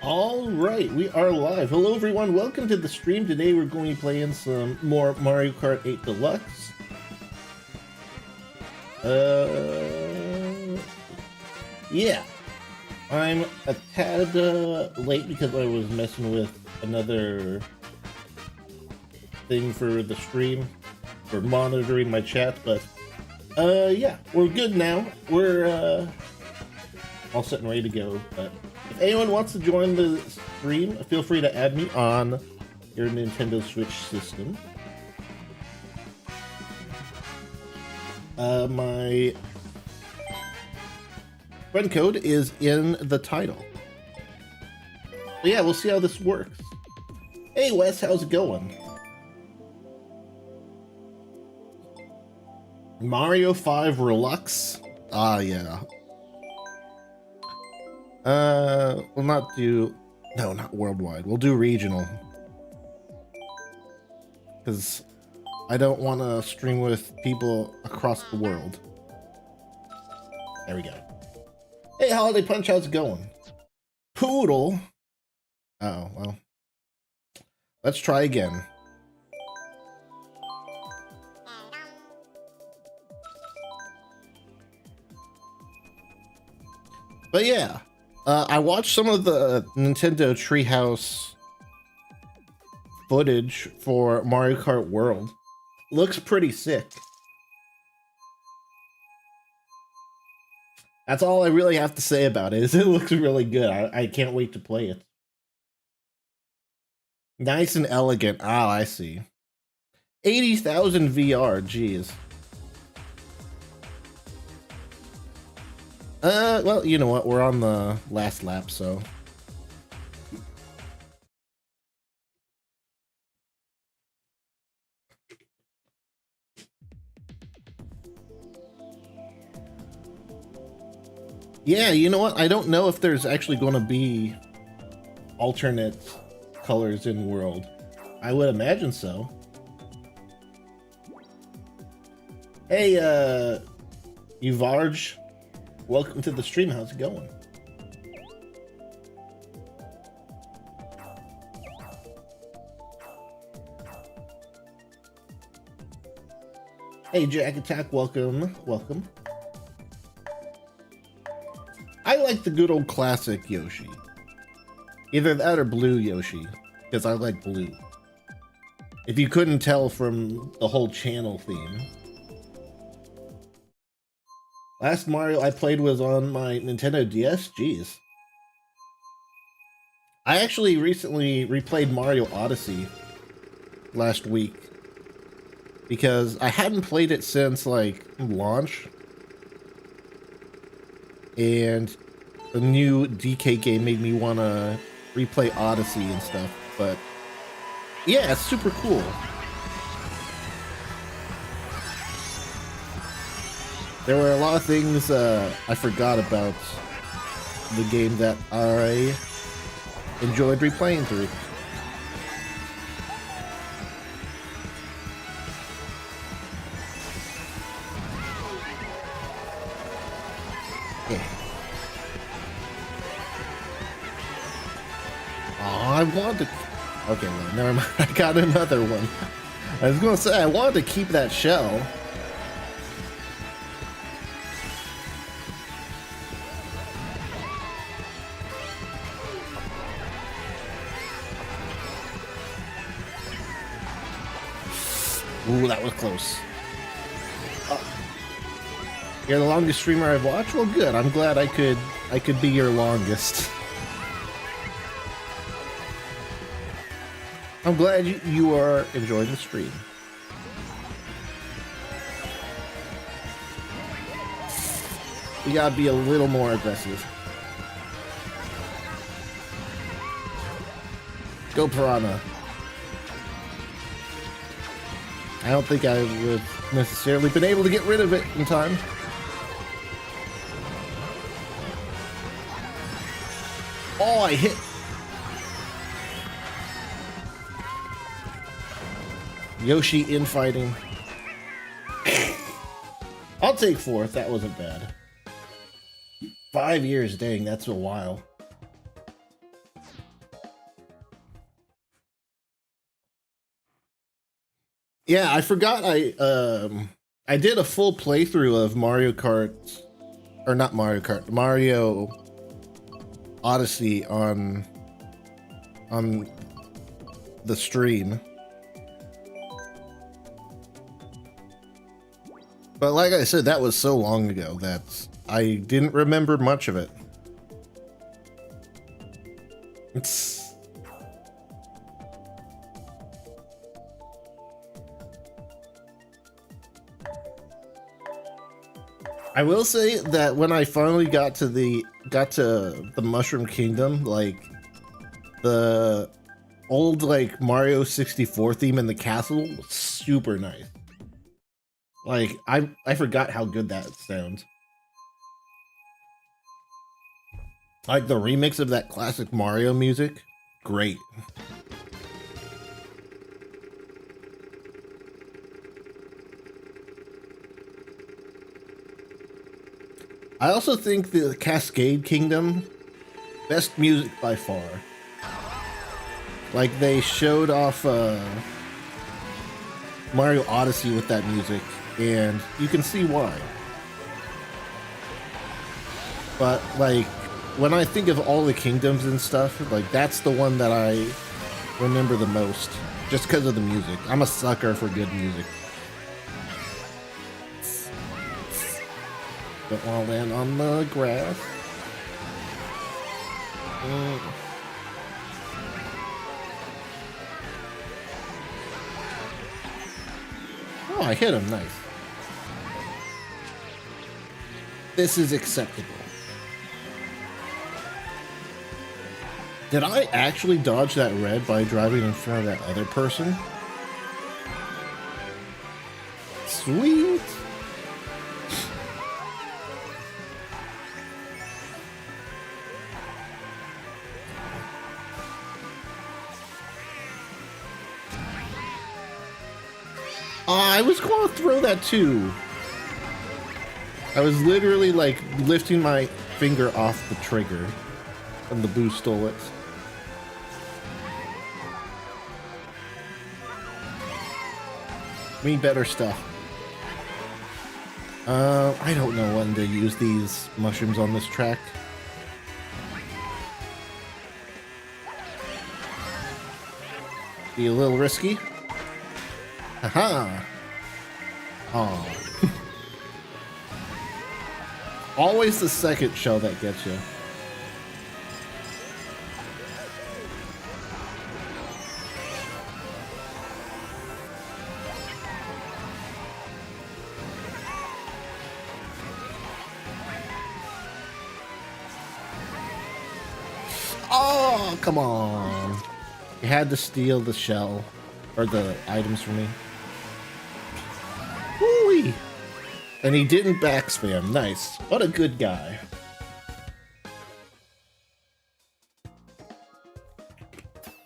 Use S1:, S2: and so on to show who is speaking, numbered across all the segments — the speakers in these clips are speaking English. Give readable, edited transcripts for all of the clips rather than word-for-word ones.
S1: All right, we are live. Hello, everyone. Welcome to the stream. Today, we're going to be playing some more Mario Kart 8 Deluxe. Yeah. I'm a tad late because I was messing with another thing for the stream, for monitoring my chat, but yeah, we're good now. We're all set and ready to go, but if anyone wants to join the stream, feel free to add me on your Nintendo Switch system. My friend code is in the title. But yeah, we'll see how this works. Hey Wes, how's it going? Mario 5 Deluxe? Ah, yeah. We'll not do... No, not worldwide. We'll do regional. Because I don't want to stream with people across the world. There we go. Hey, Holiday Punch, how's it going? Poodle? Oh, well. Let's try again. But yeah. I watched some of the Nintendo Treehouse footage for Mario Kart World. Looks pretty sick. That's all I really have to say about it, is it looks really good. I can't wait to play it. Nice and elegant. Oh, I see. 80,000 VR, jeez. Well, you know what? We're on the last lap, so. Yeah, you know what? I don't know if there's actually going to be alternate colors in World. I would imagine so. Hey, Uvarge. Welcome to the stream. How's it going? Hey, Jack Attack. Welcome. Welcome. I like the good old classic Yoshi. Either that or blue Yoshi, because I like blue. If you couldn't tell from the whole channel theme. Last Mario I played was on my Nintendo DS. Jeez. I actually recently replayed Mario Odyssey last week because I hadn't played it since like launch, and the new DK game made me want to replay Odyssey and stuff. But yeah, it's super cool. There were a lot of things I forgot about the game that I enjoyed replaying through. Yeah. Oh, I wanted to... Okay, well, never mind. I got another one. I was going to say, I wanted to keep that shell. Ooh, that was close. You're the longest streamer I've watched? Well, good. I'm glad I could be your longest. I'm glad you are enjoying the stream. We gotta be a little more aggressive. Go Piranha. I don't think I would necessarily been able to get rid of it in time. Oh, I hit. Yoshi infighting. I'll take fourth. That wasn't bad. 5 years, dang, that's a while. Yeah, I forgot I did a full playthrough of Mario Kart, or not Mario Kart, Mario Odyssey on the stream. But like I said, that was so long ago that I didn't remember much of it. I will say that when I finally got to the Mushroom Kingdom, like the old like Mario 64 theme in the castle was super nice. Like I forgot how good that sounds. Like the remix of that classic Mario music, great. I also think the Cascade Kingdom, best music by far. Like they showed off Mario Odyssey with that music, and you can see why. But like when I think of all the kingdoms and stuff, like that's the one that I remember the most, just because of the music. I'm a sucker for good music. Don't want to land on the grass. Oh, I hit him. Nice. This is acceptable. Did I actually dodge that red by driving in front of that other person? Sweet. I was going to throw that too. I was literally like lifting my finger off the trigger and the boo stole it. Me better stuff. I don't know when to use these mushrooms on this track. Be a little risky. Haha. Oh. Always the second shell that gets you. Oh, come on. You had to steal the shell or the items from me. Woo-wee. And he didn't backspam. Nice. What a good guy.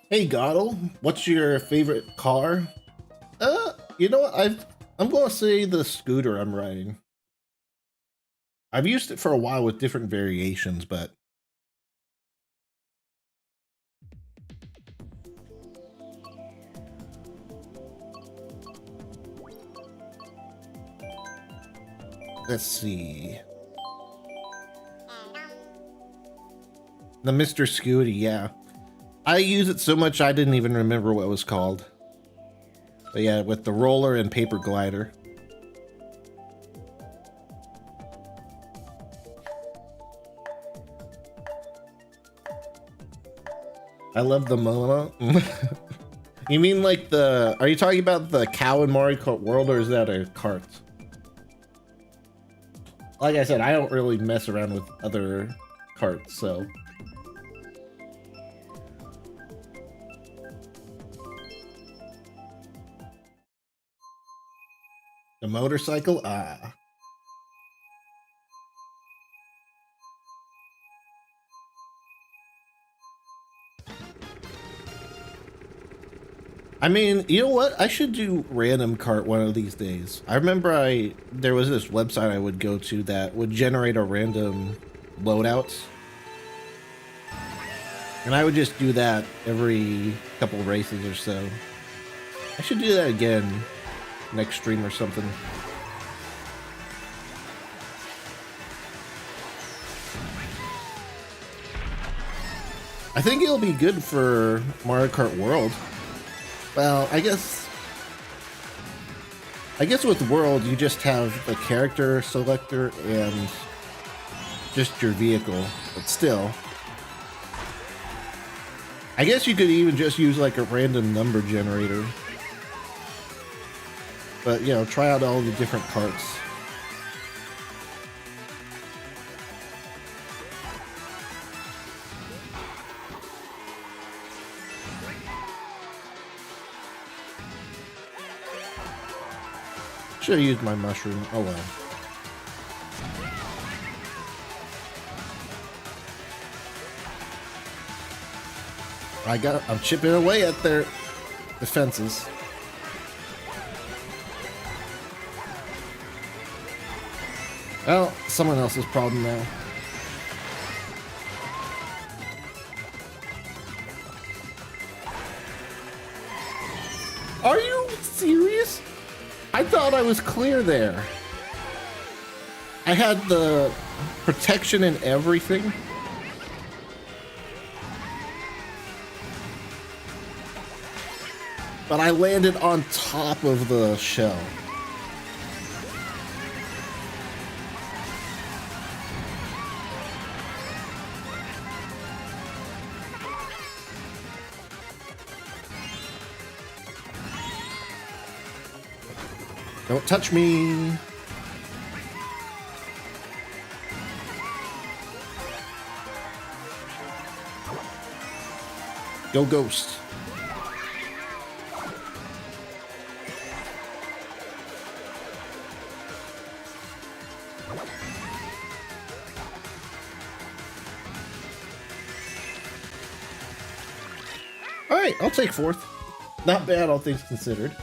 S1: Hey, Goddle. What's your favorite car? You know what? I'm going to say the scooter I'm riding. I've used it for a while with different variations, but let's see. The Mr. Scooty, yeah. I use it so much I didn't even remember what it was called. But yeah, with the roller and paper glider. I love the Mona. You mean like are you talking about the cow in Mario Kart World, or is that a cart? Like I said, I don't really mess around with other carts, so. The motorcycle? Ah. I mean, you know what? I should do random cart one of these days. I remember there was this website I would go to that would generate a random loadout. And I would just do that every couple races or so. I should do that again. next stream or something. I think it'll be good for Mario Kart World. Well, I guess with World, you just have the character selector and just your vehicle, but still. I guess you could even just use like a random number generator. But, you know, try out all the different parts. Should have used my mushroom. Oh well. I'm chipping away at their defenses. Well, someone else's problem now. Are you serious? I thought I was clear there. I had the protection and everything. But I landed on top of the shell. Don't touch me. Go Ghost. All right, I'll take fourth. Not bad, all things considered.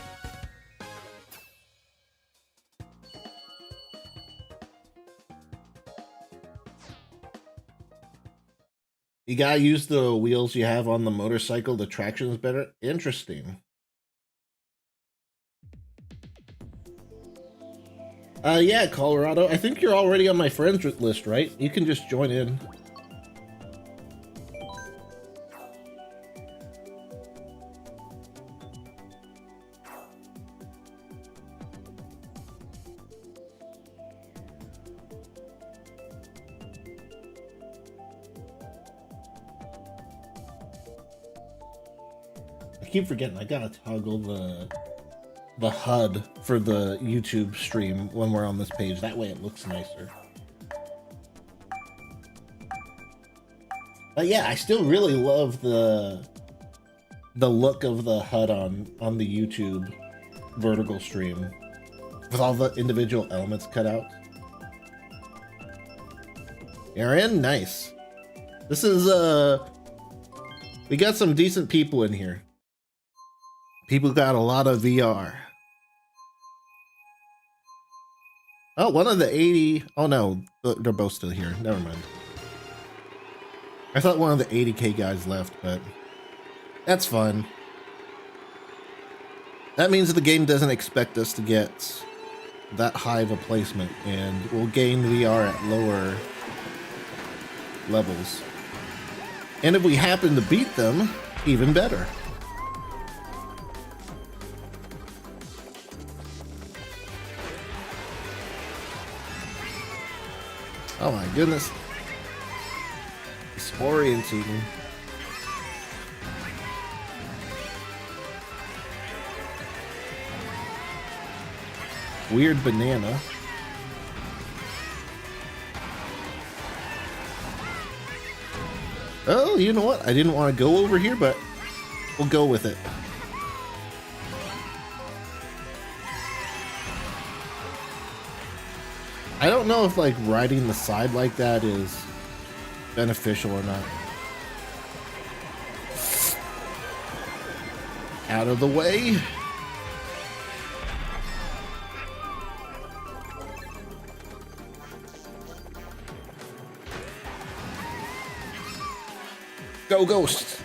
S1: You gotta use the wheels you have on the motorcycle. The traction is better. Interesting. Yeah, Colorado. I think you're already on my friends list, right? You can just join in. I keep forgetting I gotta toggle the HUD for the YouTube stream when we're on this page. That way it looks nicer. But yeah, I still really love the look of the HUD on the YouTube vertical stream with all the individual elements cut out. Aaron, nice. This is we got some decent people in here. People got a lot of VR. Oh, one of the 80... Oh no, they're both still here. Never mind. I thought one of the 80k guys left, but that's fun. That means the game doesn't expect us to get that high of a placement, and we'll gain VR at lower levels. And if we happen to beat them, even better. Oh my goodness. It's orientating. Weird banana. Oh, you know what? I didn't want to go over here, but we'll go with it. I don't know if like riding the side like that is beneficial or not. Out of the way. Go Ghost.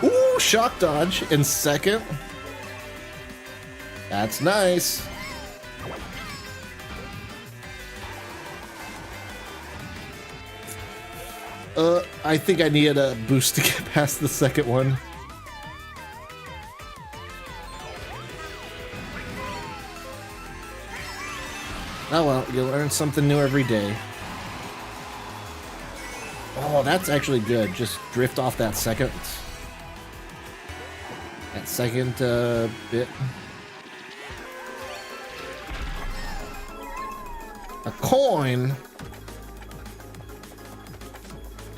S1: Ooh, shock dodge in second. That's nice. I think I needed a boost to get past the second one. Oh well, you learn something new every day. Oh, that's actually good. Just drift off that second. That second bit. A coin.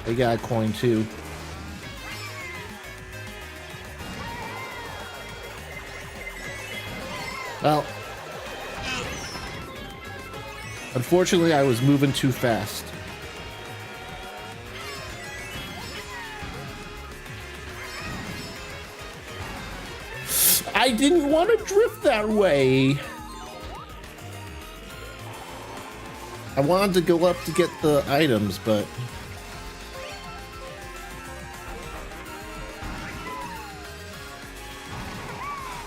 S1: They got a coin too. Well, unfortunately, I was moving too fast. I didn't want to drift that way. I wanted to go up to get the items, but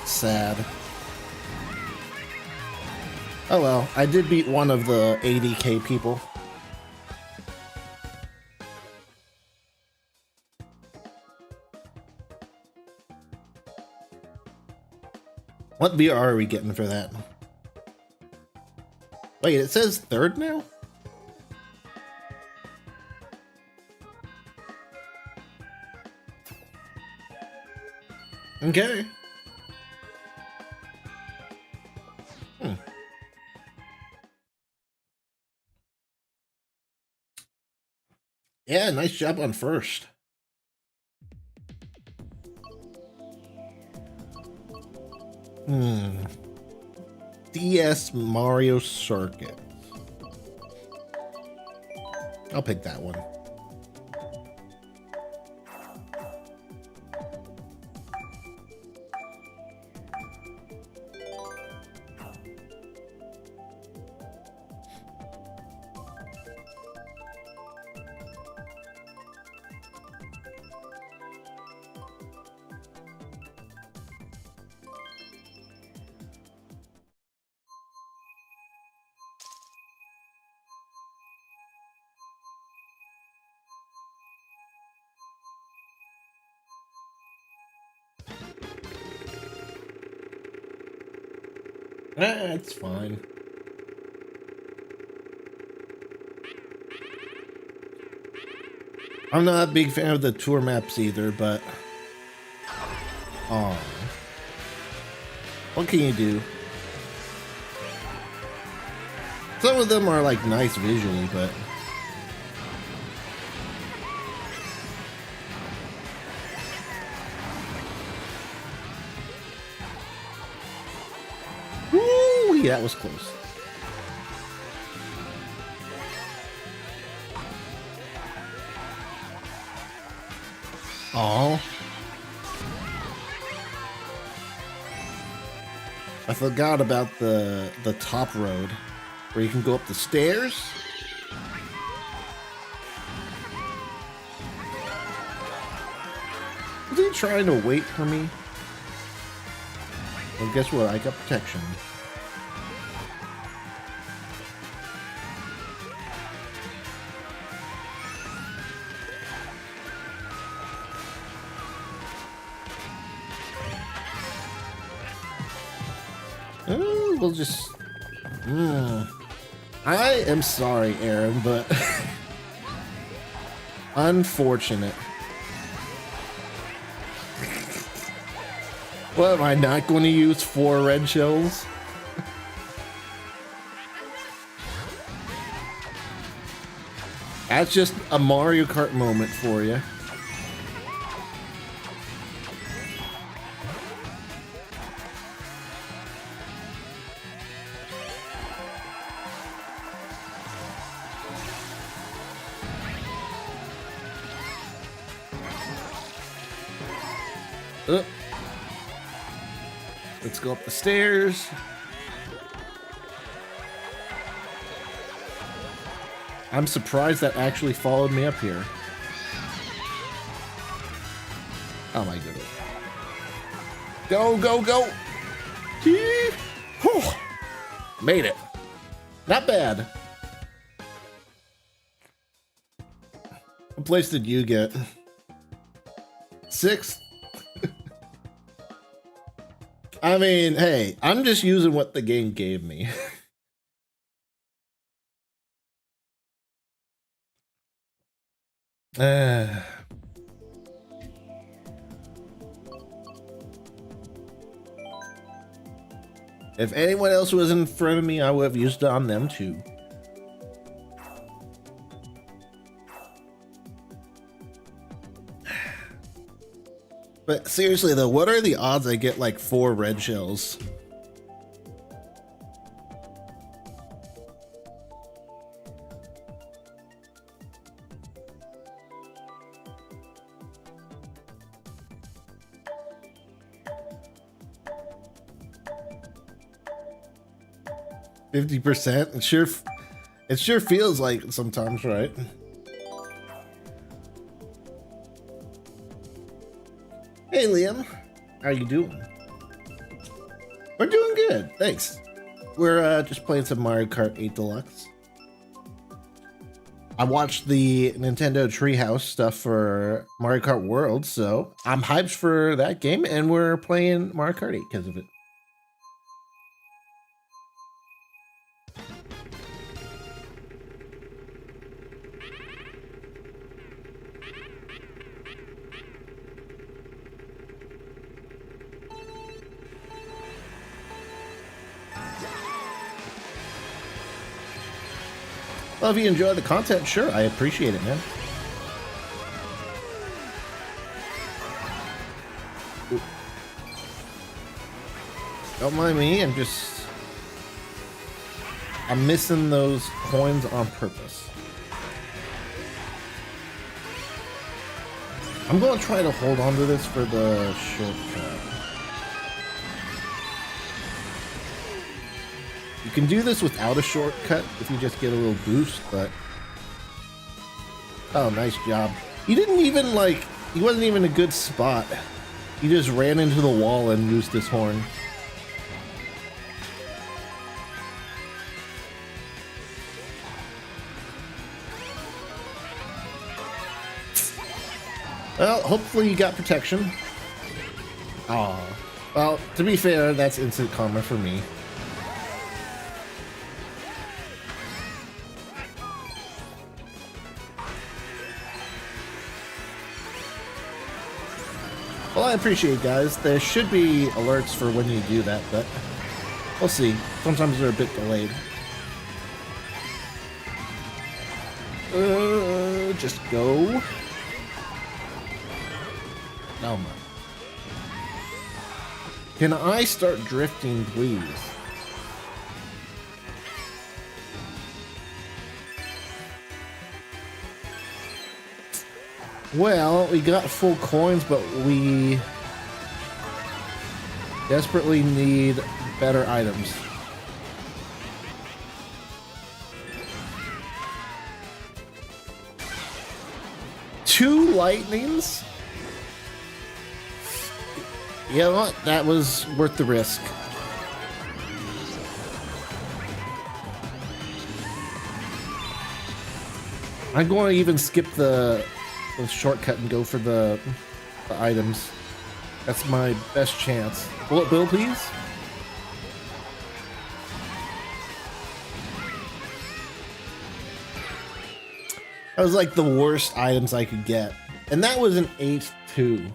S1: sad. Oh well, I did beat one of the 80k people. What VR are we getting for that? Wait, it says third now? Okay. Yeah, nice job on first. DS Mario Circuit. I'll pick that one. That's fine. I'm not a big fan of the tour maps either, but oh, what can you do? Some of them are like nice visually, but ooh, that was close. Oh, I forgot about the top road where you can go up the stairs. Is he trying to wait for me? Well, guess what? I got protection. We'll just... I am sorry, Aaron, but... unfortunate. What, am I not going to use 4 red shells? That's just a Mario Kart moment for you. Let's go up the stairs. I'm surprised that actually followed me up here. Oh my goodness. Go, go, go. Whew. Made it. Not bad. What place did you get? 6th? I mean, hey, I'm just using what the game gave me. If anyone else was in front of me, I would have used it on them too. But seriously though, what are the odds I get like 4 red shells? %? It sure feels like it sometimes, right? Hey Liam, how you doing? We're doing good, thanks. We're just playing some Mario Kart 8 Deluxe. I watched the Nintendo Treehouse stuff for Mario Kart World, so I'm hyped for that game, and we're playing Mario Kart 8 because of it. Well, if you enjoy the content, sure, I appreciate it, man. Ooh. Don't mind me, I'm missing those coins on purpose. I'm gonna try to hold on to this for the shortcut. You can do this without a shortcut if you just get a little boost, but... Oh, nice job. He didn't even, he wasn't even a good spot. He just ran into the wall and used his horn. Well, hopefully you got protection. Aw. Well, to be fair, that's instant karma for me. Well, I appreciate it, guys. There should be alerts for when you do that, but we'll see. Sometimes they're a bit delayed. Just go. Oh my. Can I start drifting, please? Well, we got full coins, but we desperately need better items. Two lightnings? You know what? That was worth the risk. I'm going to even skip the shortcut and go for the items. That's my best chance. Bullet bill, please. That was like the worst items I could get. And that was an 8-2.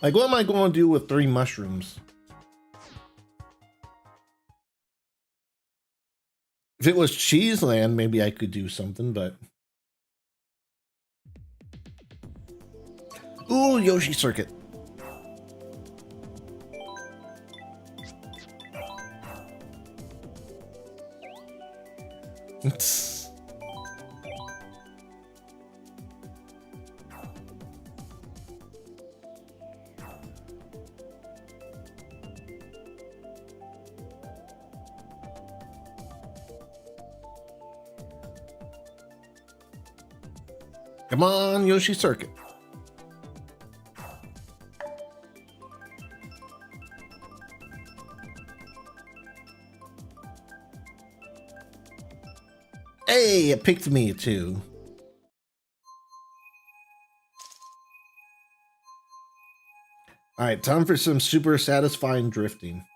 S1: Like, what am I going to do with 3 mushrooms? If it was Cheeseland, maybe I could do something, but... Ooh, Yoshi Circuit. Come on, Yoshi Circuit. Hey, it picked me too. All right, time for some super satisfying drifting.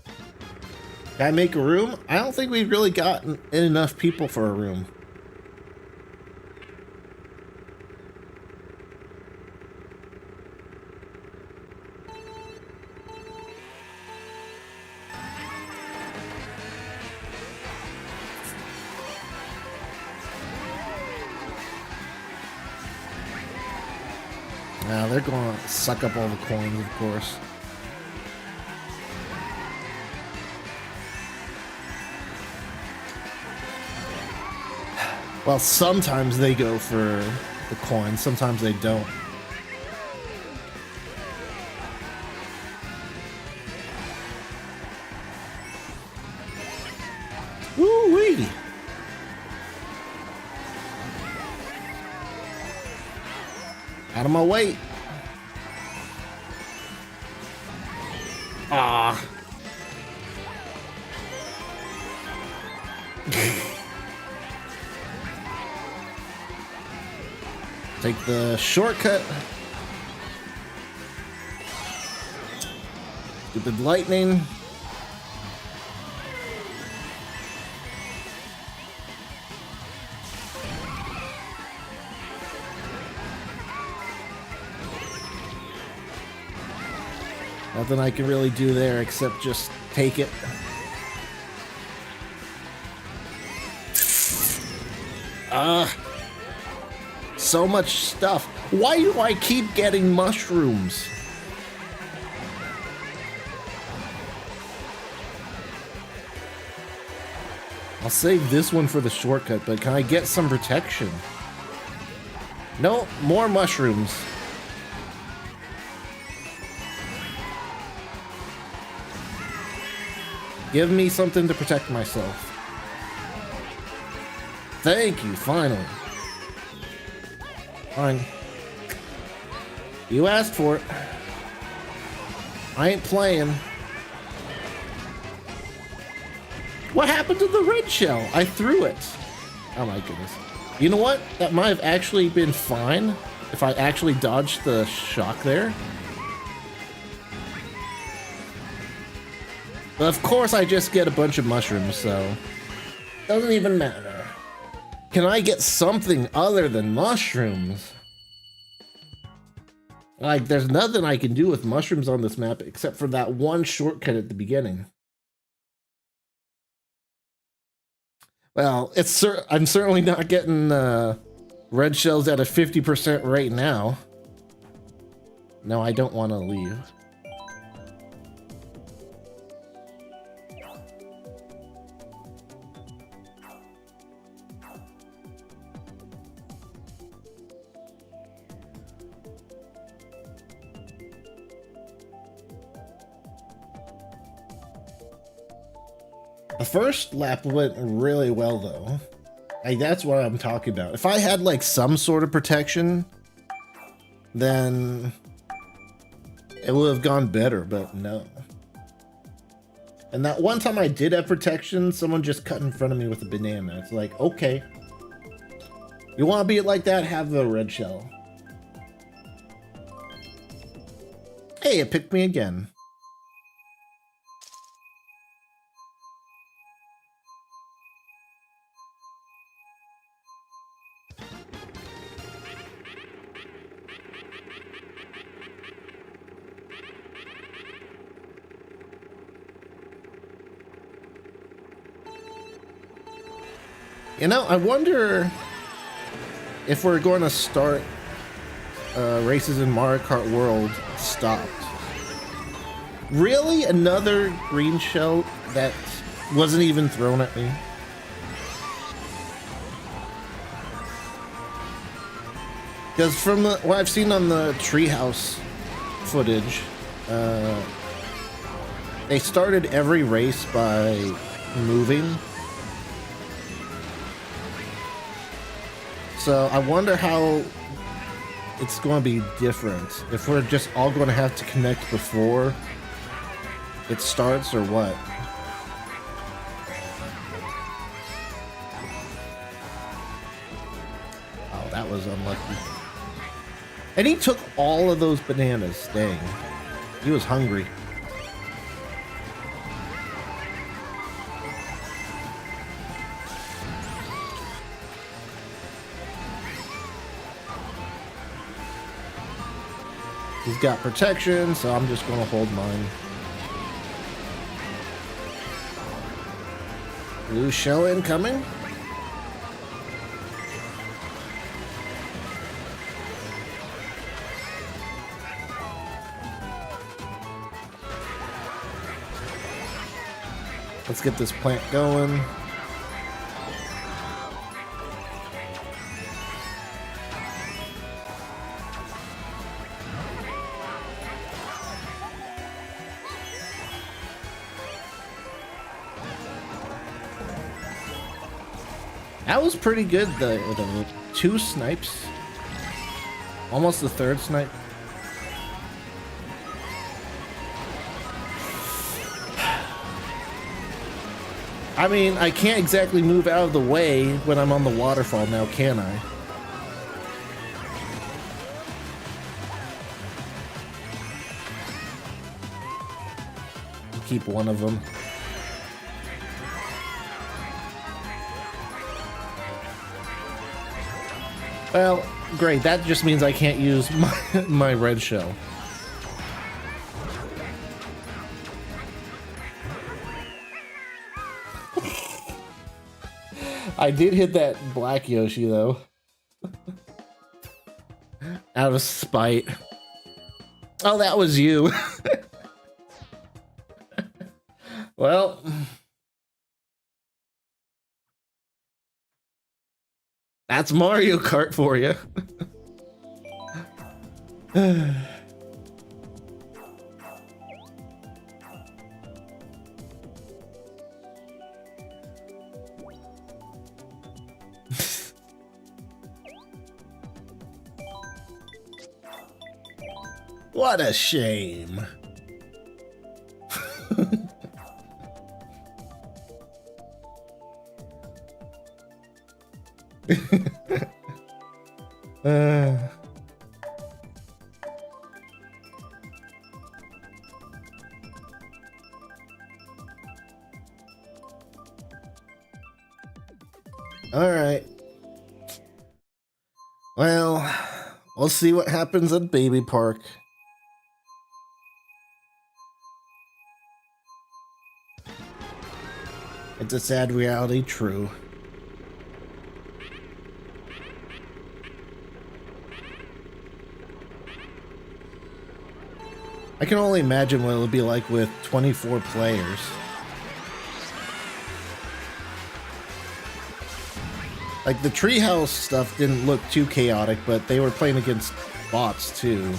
S1: Can I make a room? I don't think we've really gotten enough people for a room. Now they're going to suck up all the coins, of course. Well, sometimes they go for the coins, sometimes they don't. Woo-wee! Out of my way. Ah. Take the shortcut. Stupid lightning. Nothing I can really do there except just take it. So much stuff. Why do I keep getting mushrooms? I'll save this one for the shortcut, but can I get some protection? No, more mushrooms. Give me something to protect myself. Thank you, finally. Fine. You asked for it. I ain't playing. What happened to the red shell? I threw it. Oh my goodness. You know what? That might have actually been fine if I actually dodged the shock there. But of course I just get a bunch of mushrooms, so doesn't even matter. Can I get something other than mushrooms? Like, there's nothing I can do with mushrooms on this map except for that one shortcut at the beginning. Well, I'm certainly not getting red shells at a 50% rate now. No, I don't want to leave. The first lap went really well, though. Like, that's what I'm talking about. If I had, like, some sort of protection, then it would have gone better, but no. And that one time I did have protection, someone just cut in front of me with a banana. It's like, okay. You want to be like that? Have the red shell. Hey, it picked me again. You know, I wonder if we're going to start races in Mario Kart World stopped. Really? Another green shell that wasn't even thrown at me? Because from what I've seen on the treehouse footage, they started every race by moving. So I wonder how it's going to be different. If we're just all going to have to connect before it starts or what. Oh, that was unlucky. And he took all of those bananas. Dang. He was hungry. He's got protection, so I'm just gonna hold mine. Blue shell incoming. Let's get this plant going. That was pretty good, the 2 snipes. Almost the 3rd snipe. I mean, I can't exactly move out of the way when I'm on the waterfall now, can I? Keep one of them. Well, great. That just means I can't use my red shell. I did hit that black Yoshi, though. Out of spite. Oh, that was you. Well... that's Mario Kart for you. What a shame. All right. Well, we'll see what happens at Baby Park. It's a sad reality, true. I can only imagine what it'll be like with 24 players. Like, the treehouse stuff didn't look too chaotic, but they were playing against bots too.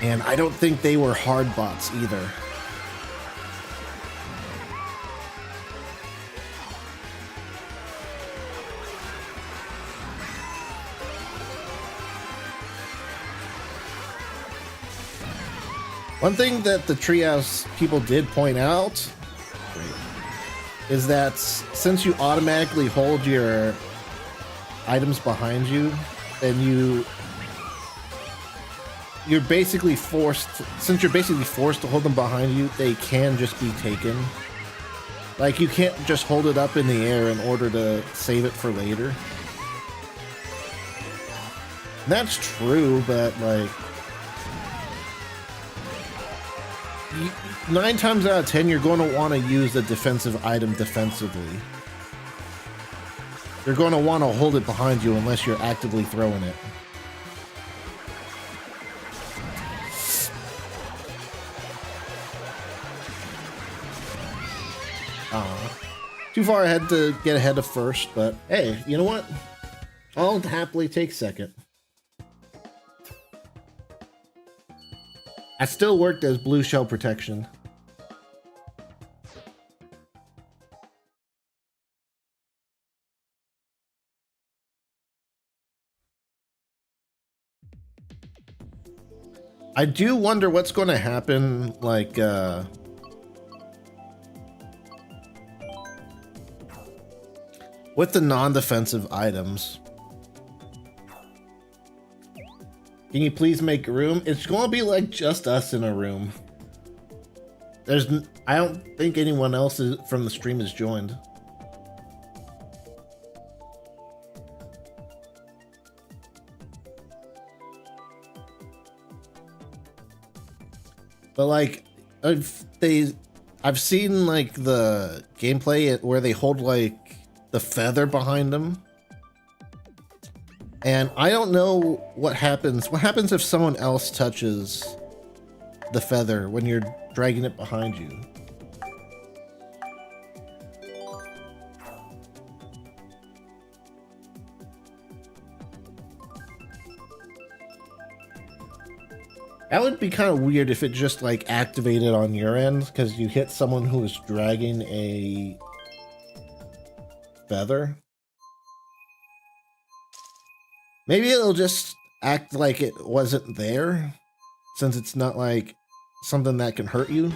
S1: And I don't think they were hard bots either. One thing that the treehouse people did point out is that since you automatically hold your items behind you, then you're basically forced, since you're basically forced to hold them behind you, they can just be taken. Like, you can't just hold it up in the air in order to save it for later. And that's true, but like, 9 times out of 10, you're going to want to use the defensive item defensively. You're going to want to hold it behind you unless you're actively throwing it. Too far ahead to get ahead of first, but hey, you know what? I'll happily take second. I still worked as blue shell protection. I do wonder what's going to happen, like, with the non-defensive items. Can you please make room? It's going to be like just us in a room. I don't think anyone else from the stream is joined. But like, I've seen like the gameplay where they hold like the feather behind them, and I don't know what happens. What happens if someone else touches the feather when you're dragging it behind you? That would be kind of weird if it just like activated on your end because you hit someone who is dragging a feather. Maybe it'll just act like it wasn't there since it's not like something that can hurt you.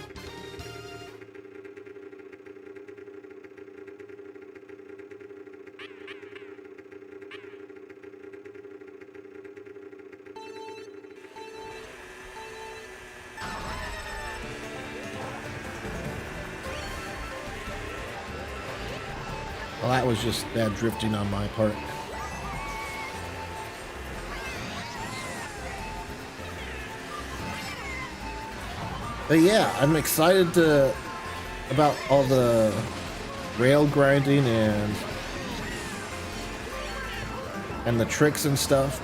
S1: Well, that was just bad drifting on my part. But yeah, I'm excited about all the rail grinding and the tricks and stuff.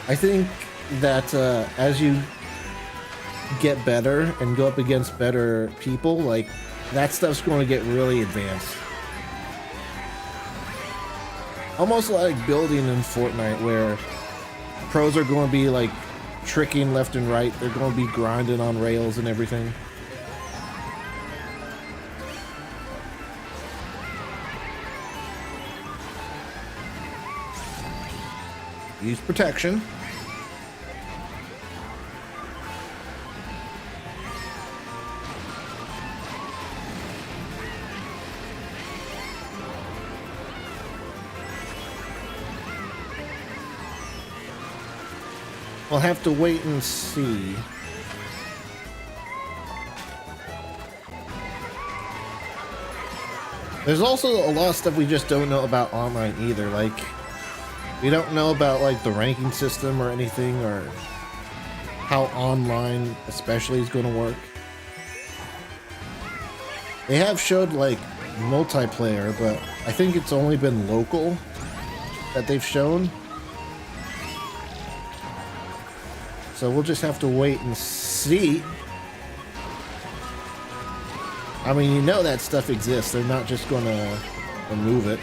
S1: I think that as you get better and go up against better people, like that stuff's going to get really advanced. Almost like building in Fortnite where pros are going to be like tricking left and right. They're going to be grinding on rails and everything. Use protection. We'll have to wait and see. There's also a lot of stuff we just don't know about online either. Like, we don't know about like the ranking system or anything, or how online especially is going to work. They have showed like multiplayer, but I think it's only been local that they've shown. So we'll just have to wait and see. I mean, you know that stuff exists. They're not just gonna remove it.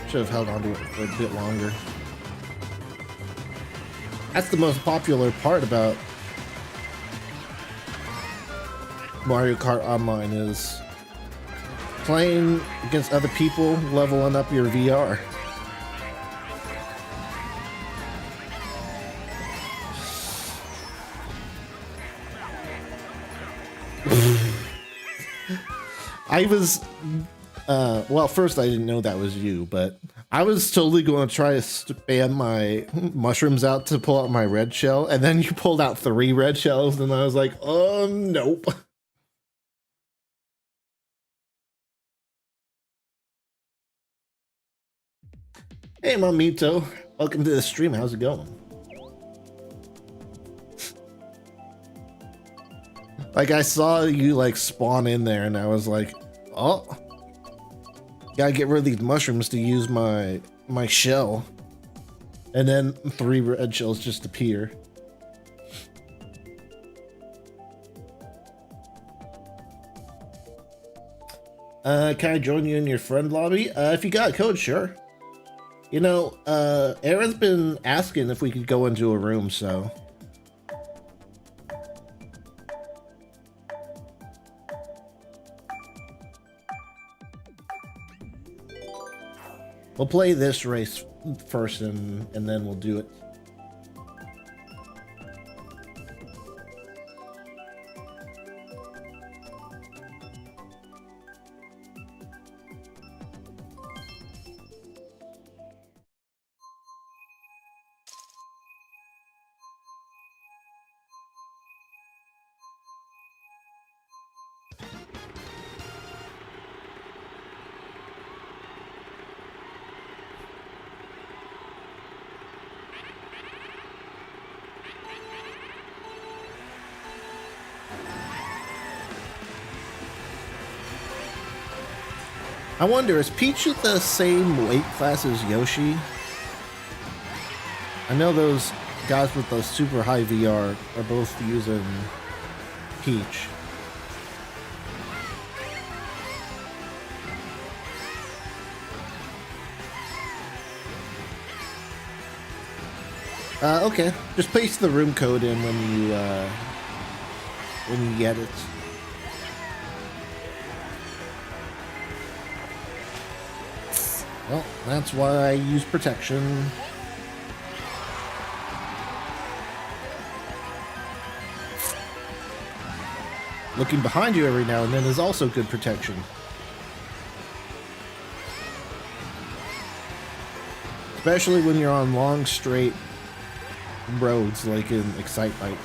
S1: Should have held on to it for a bit longer. That's the most popular part about Mario Kart Online, is playing against other people, leveling up your VR. I was, well, first I didn't know that was you, but I was totally going to try to spam my mushrooms out to pull out my red shell, and then you pulled out 3 red shells, and I was like, oh, nope. Hey, Mamito. Welcome to the stream. How's it going? Like, I saw you, like, spawn in there, and I was like, oh, gotta get rid of these mushrooms to use my shell. And then 3 red shells just appear. Can I join you in your friend lobby? If you got a code, sure. You know, Aaron's been asking if we could go into a room, so... We'll play this race first and then we'll do it. I wonder, is Peach the same weight class as Yoshi? I know those guys with the super high VR are both using Peach. Okay. Just paste the room code in when you get it. Well, that's why I use protection. Looking behind you every now and then is also good protection. Especially when you're on long, straight roads like in Excitebike.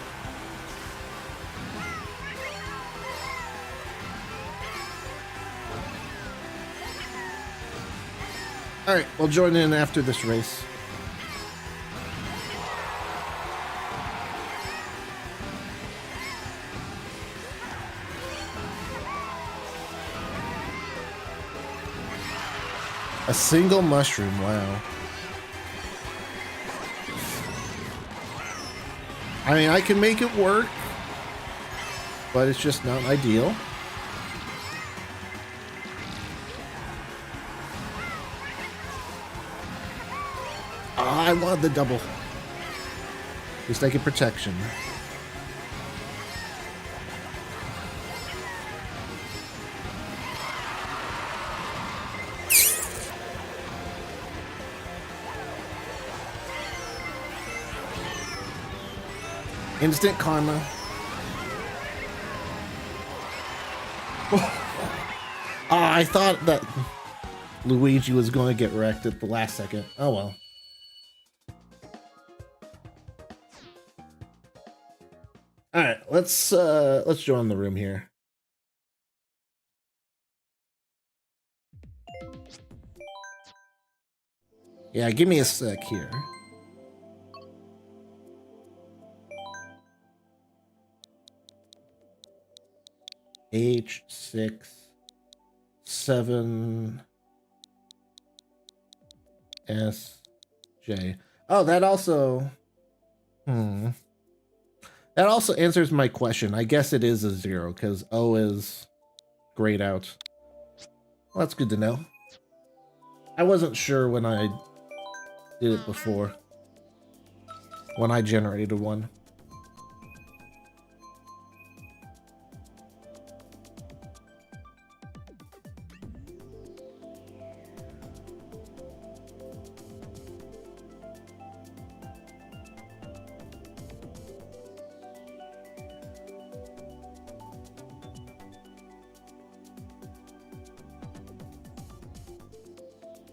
S1: Alright, we'll join in after this race. A single mushroom, wow. I mean, I can make it work, but it's just not ideal. I want the double. At least I get protection. Instant karma. I thought that Luigi was going to get wrecked at the last second. Oh well. All right, let's join the room here. Yeah, give me a sec here. H6 7 SJ. Oh, that also that also answers my question. I guess it is a 0 because O is grayed out. Well, that's good to know. I wasn't sure when I did it before. When I generated one.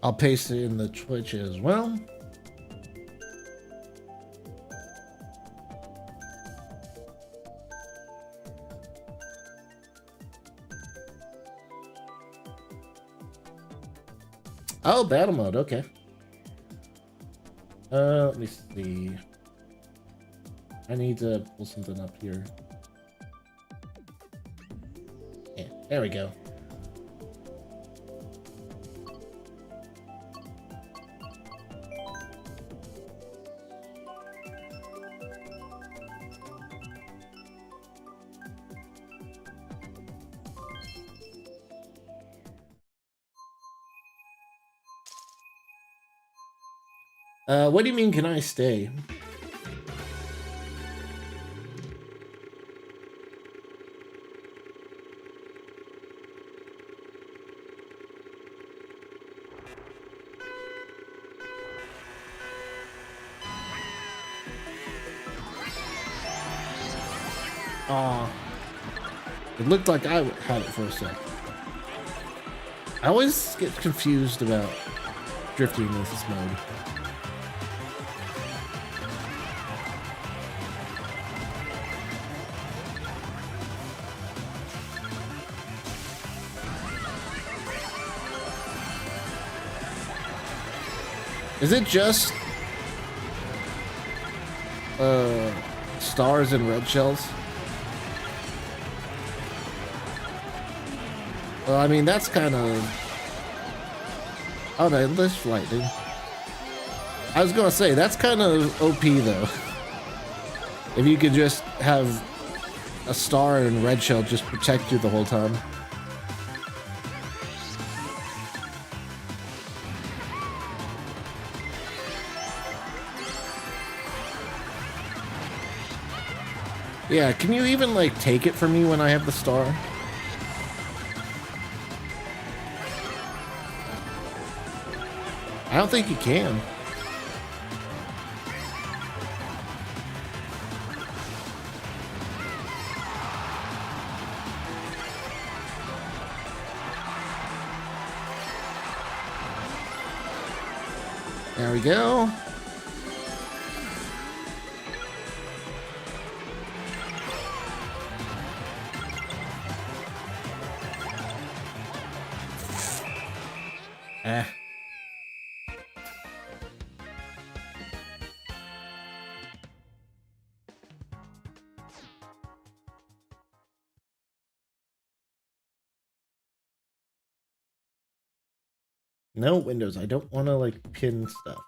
S1: I'll paste it in the Twitch as well. Oh, battle mode, okay. Let me see. I need to pull something up here. Yeah, there we go. What do you mean, can I stay? Aw. It looked like I had it for a sec. I always get confused about drifting in this mode. Is it just stars and red shells? Well, I mean, that's kind of... Oh, no, this lightning. I was gonna say, that's kind of OP, though. If you could just have a star and red shell just protect you the whole time. Yeah, can you even, like, take it from me when I have the star? I don't think you can. There we go. No windows. I don't want to like pin stuff.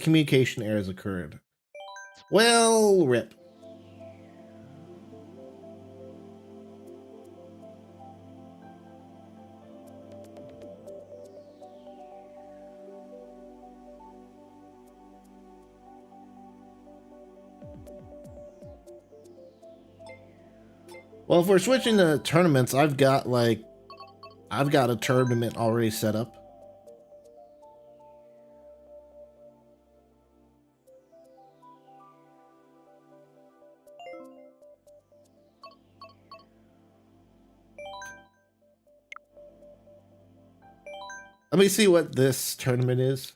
S1: Communication errors occurred. Well, rip. Well, if we're switching to tournaments, I've got a tournament already set up. Let me see what this tournament is.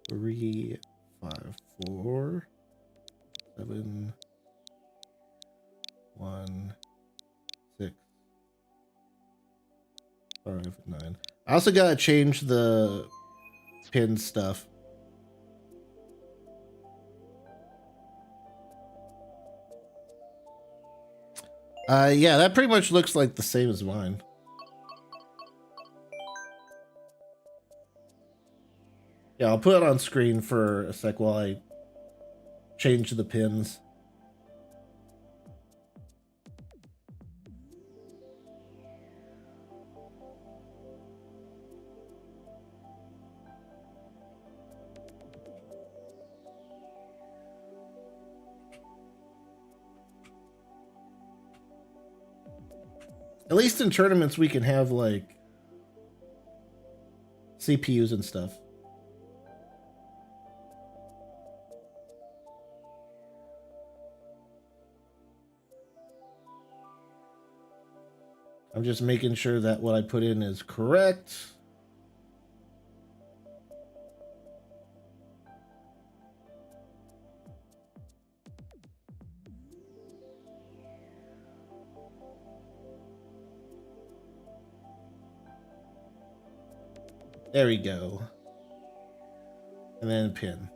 S1: Three, 5, 4, 7, 1, 6, 5, 9. I also gotta change the pin stuff. Yeah, that pretty much looks like the same as mine. Yeah, I'll put it on screen for a sec while I change the pins. At least in tournaments, we can have, like, CPUs and stuff. I'm just making sure that what I put in is correct. There we go. And then pin.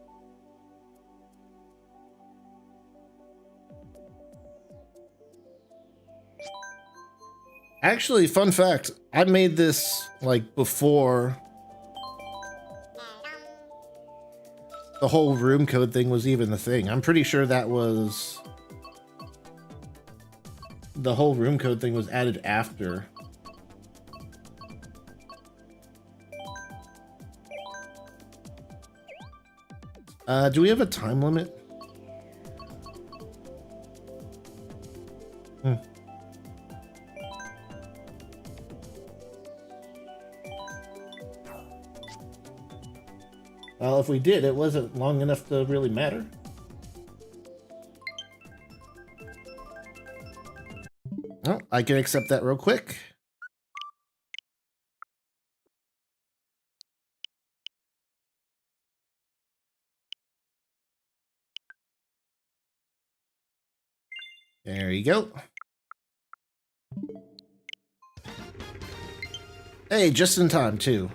S1: Actually, fun fact, I made this like before the whole room code thing was even the thing. I'm pretty sure that was the whole room code thing was added after. Do we have a time limit? Well, if we did, it wasn't long enough to really matter. Oh, I can accept that real quick. There you go. Hey, just in time, too.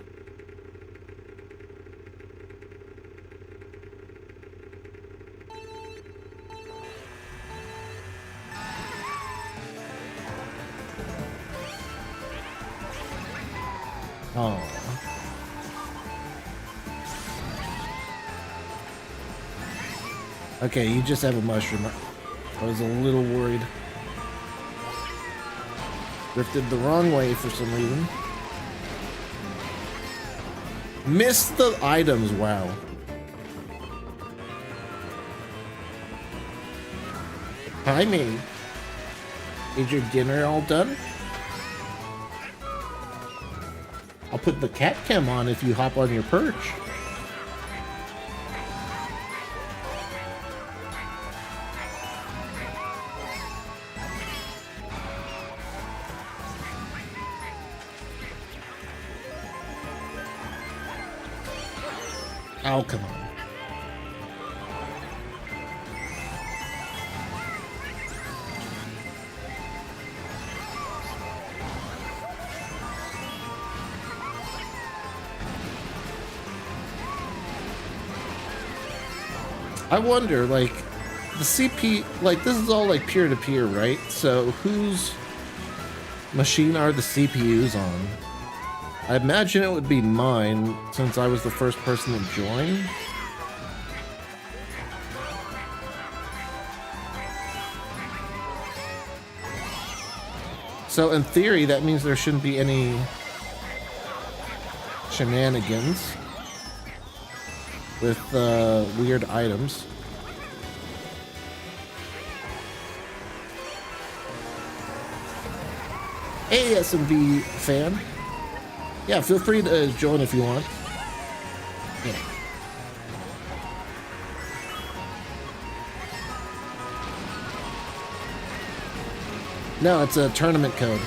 S1: Oh. Okay, you just have a mushroom. I was a little worried. Drifted the wrong way for some reason. Missed the items, wow. Hi, me. Is your dinner all done? I'll put the cat cam on if you hop on your perch. Oh, come on. I wonder, like, the CP, like, this is all, like, peer-to-peer, right? So, whose machine are the CPUs on? I imagine it would be mine, since I was the first person to join. So, in theory, that means there shouldn't be any shenanigans with weird items. Hey, SMB fan. Yeah, feel free to join if you want. Yeah. No, it's a tournament code.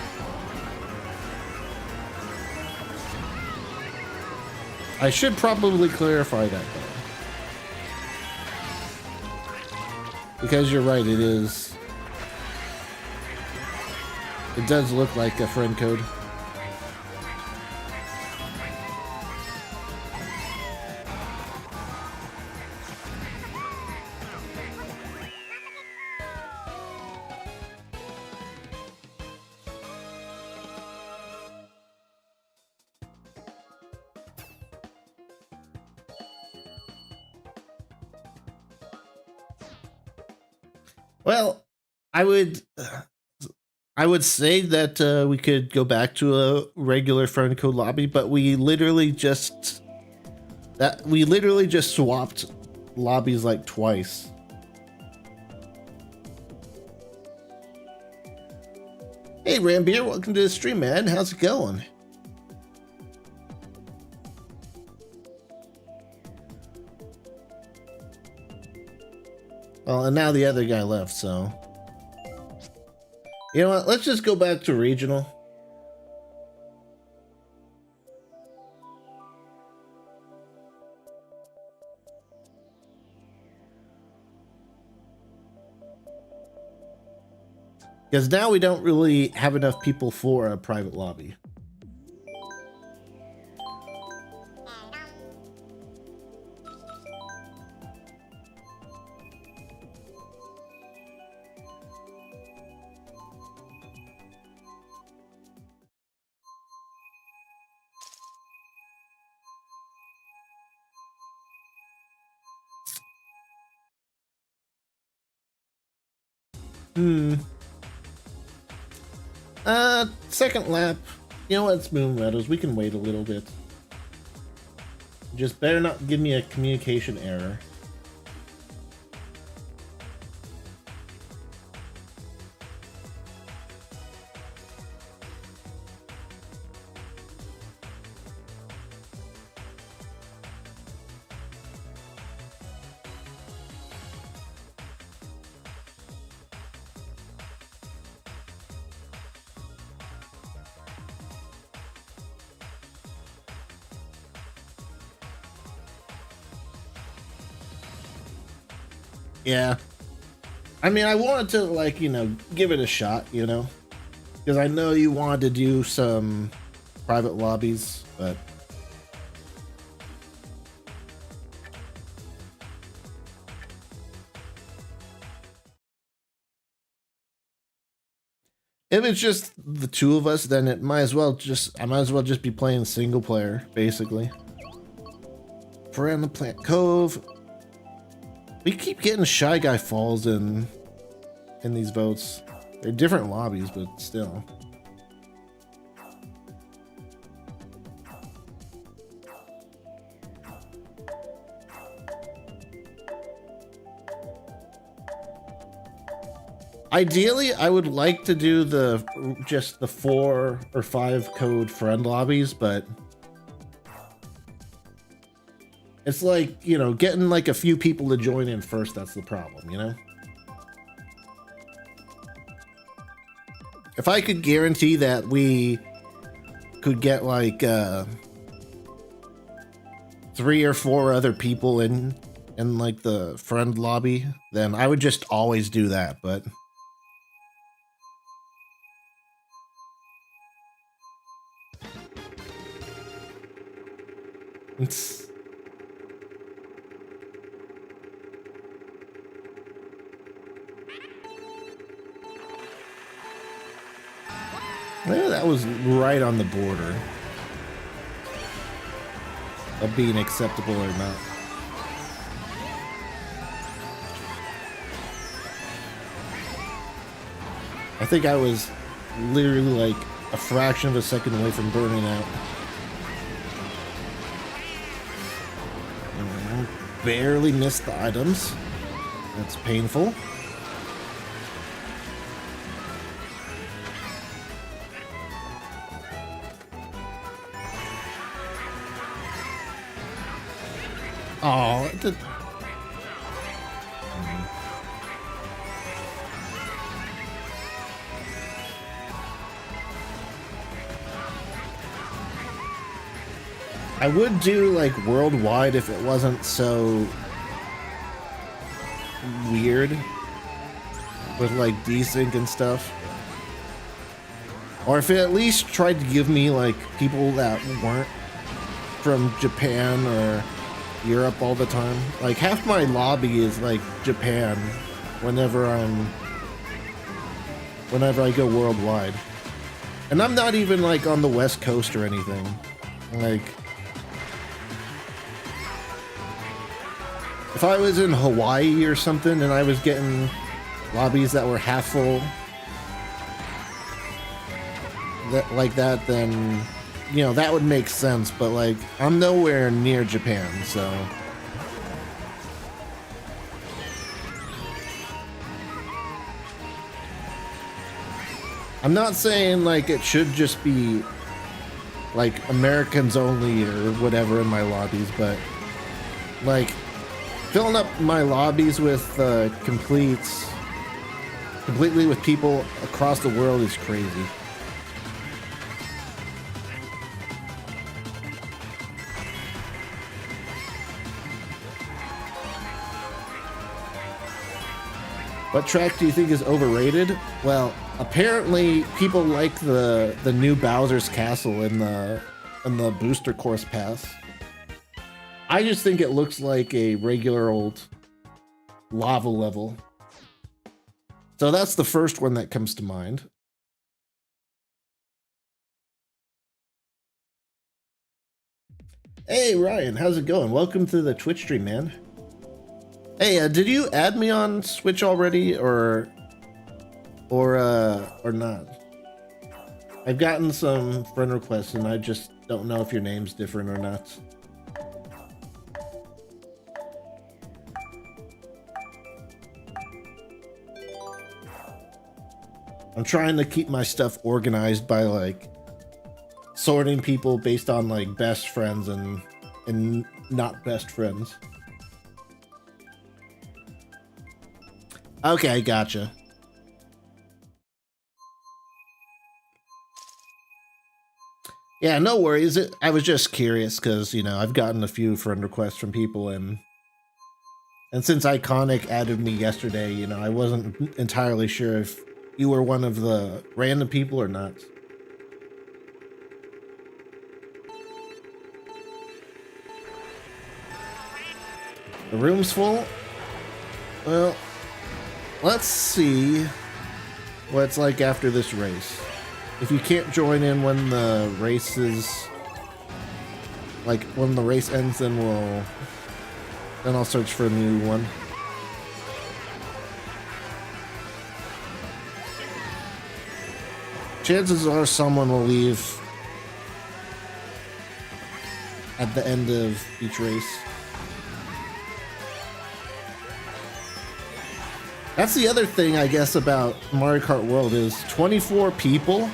S1: I should probably clarify that, though. Because you're right, it is. It does look like a friend code. Well, I would say that we could go back to a regular friend code lobby, but we literally just swapped lobbies like twice. Hey Rambeer, welcome to the stream, man. How's it going? Well, and now the other guy left, so... You know what? Let's just go back to regional. Because now we don't really have enough people for a private lobby. Second lap. You know what? It's Moon Meadows. We can wait a little bit. Just better not give me a communication error. Yeah. I mean, I wanted to, like, you know, give it a shot, you know? Because I know you wanted to do some private lobbies, but... If it's just the two of us, then I might as well just be playing single player, basically. Friend Plant Cove. We keep getting Shy Guy Falls in these votes. They're different lobbies, but still. Ideally, I would like to do just the 4 or 5 code friend lobbies, but it's like, you know, getting like a few people to join in first, that's the problem, you know? If I could guarantee that we could get like 3 or 4 other people in like the friend lobby, then I would just always do that, but it's... Yeah, that was right on the border of being acceptable or not. I think I was literally like a fraction of a second away from burning out. Barely missed the items. That's painful. Oh, I would do like worldwide if it wasn't so weird with like desync and stuff. Or if it at least tried to give me like people that weren't from Japan or Europe all the time. Like half my lobby is like Japan whenever I go worldwide. And I'm not even like on the West Coast or anything. Like if I was in Hawaii or something and I was getting lobbies that were half full like that, then you know, that would make sense, but like I'm nowhere near Japan, so I'm not saying like it should just be like Americans only or whatever in my lobbies, but like filling up my lobbies with completely with people across the world is crazy. What track do you think is overrated? Well, apparently people like the new Bowser's Castle in the booster course pass. I just think it looks like a regular old lava level. So that's the first one that comes to mind. Hey Ryan, how's it going? Welcome to the Twitch stream, man. Hey, did you add me on Switch already, or not? I've gotten some friend requests, and I just don't know if your name's different or not. I'm trying to keep my stuff organized by like sorting people based on like best friends and not best friends. Okay, gotcha. Yeah, no worries. I was just curious because, you know, I've gotten a few friend requests from people and And since Iconic added me yesterday, you know, I wasn't entirely sure if you were one of the random people or not. The room's full? Well, let's see what it's like after this race. If you can't join in when the race is... like, when the race ends, then I'll search for a new one. Chances are someone will leave at the end of each race. That's the other thing, I guess, about Mario Kart World is 24 people.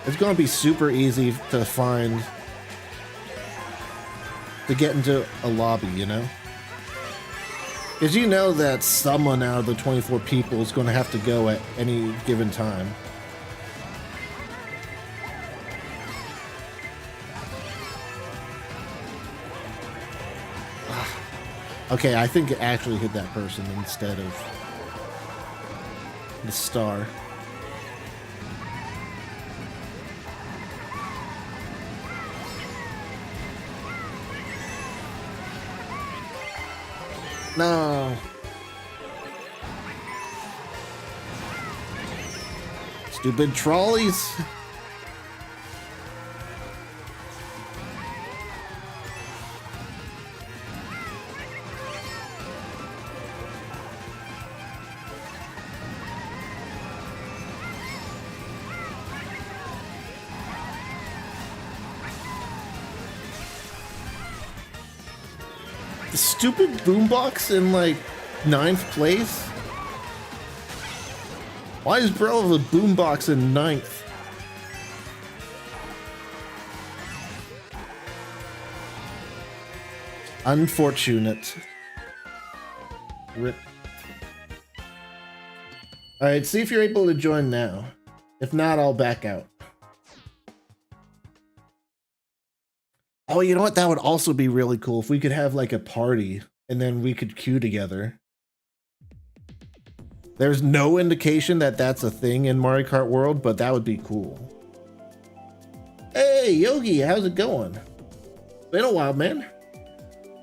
S1: It's going to be super easy to find, to get into a lobby, you know? Because you know that someone out of the 24 people is going to have to go at any given time. Okay, I think it actually hit that person instead of the star. No. Stupid trolleys. The stupid boombox in like 9th place? Why is bro have a boombox in 9th? Unfortunate. Rip. Alright, see if you're able to join now. If not, I'll back out. Oh, you know what? That would also be really cool if we could have like a party and then we could queue together. There's no indication that that's a thing in Mario Kart World, but that would be cool. Hey, Yogi, how's it going? Been a while, man.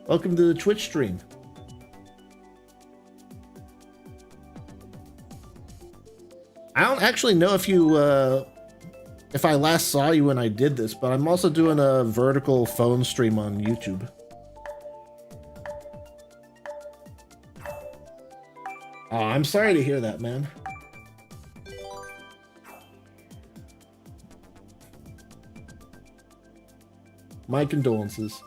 S1: Welcome to the Twitch stream. I don't actually know if you, if I last saw you when I did this, but I'm also doing a vertical phone stream on YouTube. Oh, I'm sorry to hear that, man. My condolences.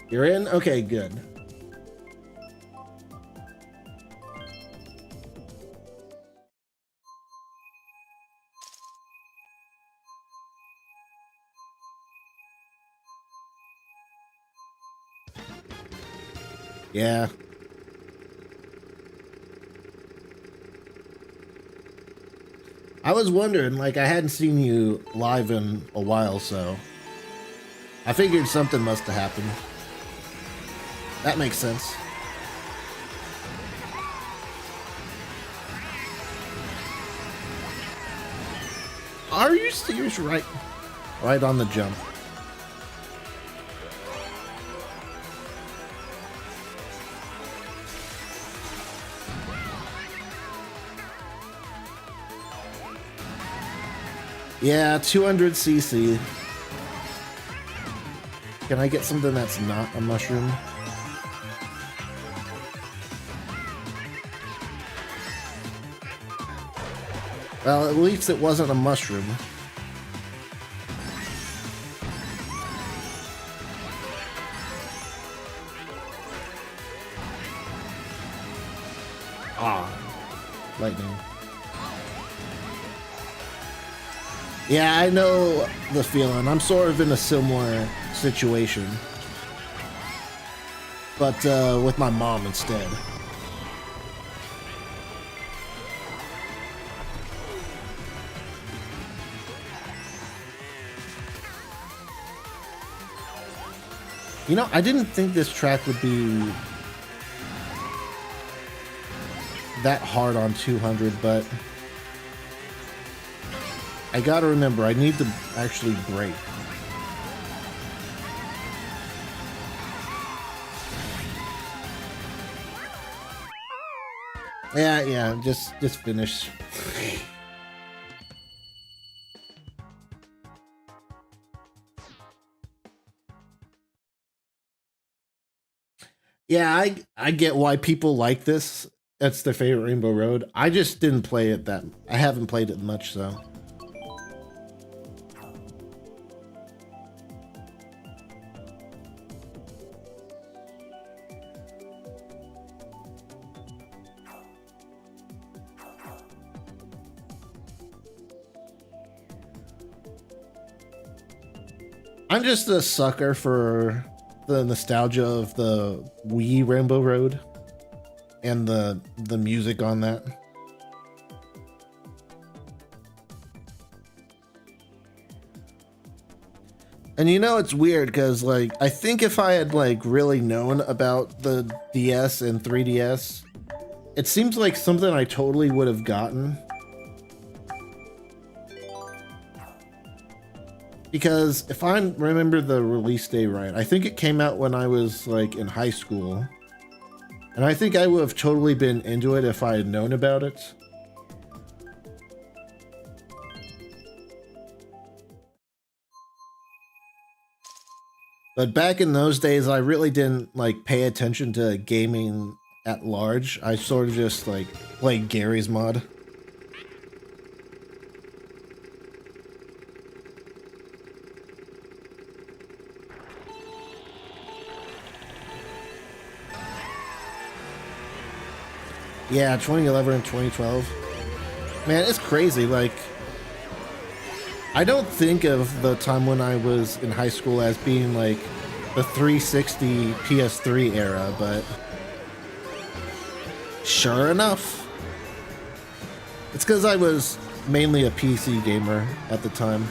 S1: You're in? Okay, good. Yeah. I was wondering, like, I hadn't seen you live in a while, so I figured something must have happened. That makes sense. Are you serious? Right on the jump. Yeah, 200cc. Can I get something that's not a mushroom? Well, at least it wasn't a mushroom. Ah, lightning. Yeah, I know the feeling. I'm sort of in a similar situation. But with my mom instead. You know, I didn't think this track would be that hard on 200, but I gotta remember, I need to actually brake. Yeah, just finish. Yeah, I get why people like this. That's their favorite Rainbow Road. I just didn't play it that. I haven't played it much, so. I'm just a sucker for the nostalgia of the Wii Rainbow Road and the music on that. And you know, it's weird because, like, I think if I had, like, really known about the DS and 3DS, it seems like something I totally would have gotten. Because if I remember the release day right, I think it came out when I was, like, in high school. And I think I would have totally been into it if I had known about it. But back in those days, I really didn't, like, pay attention to gaming at large. I sort of just, like, played Gary's mod. Yeah, 2011 and 2012. Man, it's crazy. Like, I don't think of the time when I was in high school as being like the 360 PS3 era, but sure enough, it's because I was mainly a PC gamer at the time.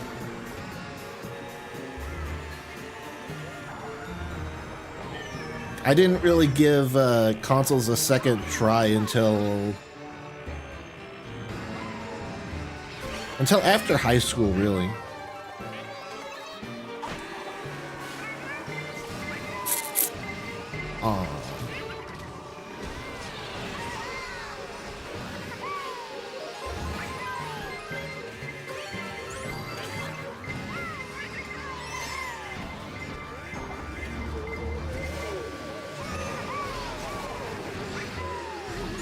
S1: I didn't really give consoles a second try until after high school, really. Aww.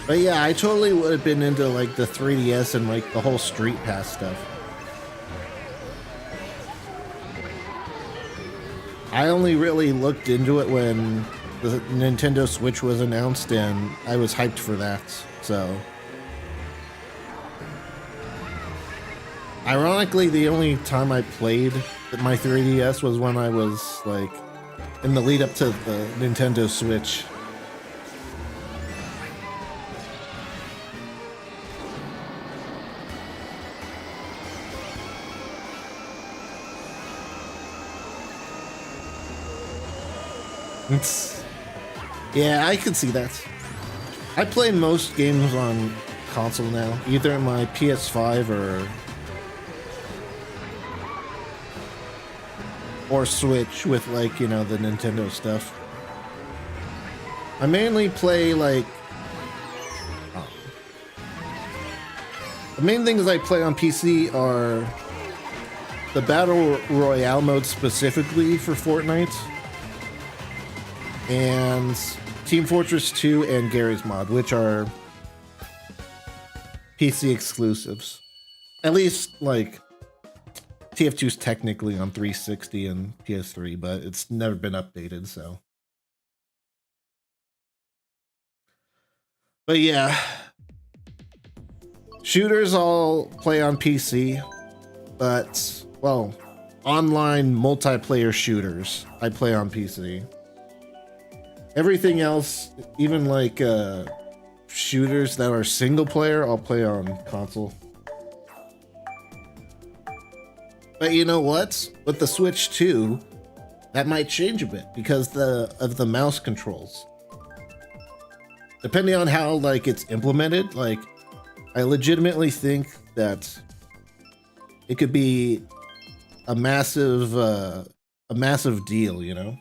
S1: But yeah, I totally would have been into like the 3DS and like the whole Street Pass stuff. I only really looked into it when the Nintendo Switch was announced, and I was hyped for that, so. Ironically, the only time I played my 3DS was when I was like in the lead up to the Nintendo Switch. Yeah, I can see that. I play most games on console now, either my PS5 or Switch with, like, you know, the Nintendo stuff. I mainly play like the main things I play on PC are the Battle Royale mode specifically for Fortnite, and Team Fortress 2 and Gary's mod, which are PC exclusives. At least, like, TF2's technically on 360 and PS3, but it's never been updated, so. But yeah. Shooters all play on PC, but, well, online multiplayer shooters I play on PC. Everything else, even like shooters that are single player, I'll play on console. But you know what? With the Switch 2, that might change a bit because of the mouse controls. Depending on how like it's implemented, like I legitimately think that it could be a massive deal, you know?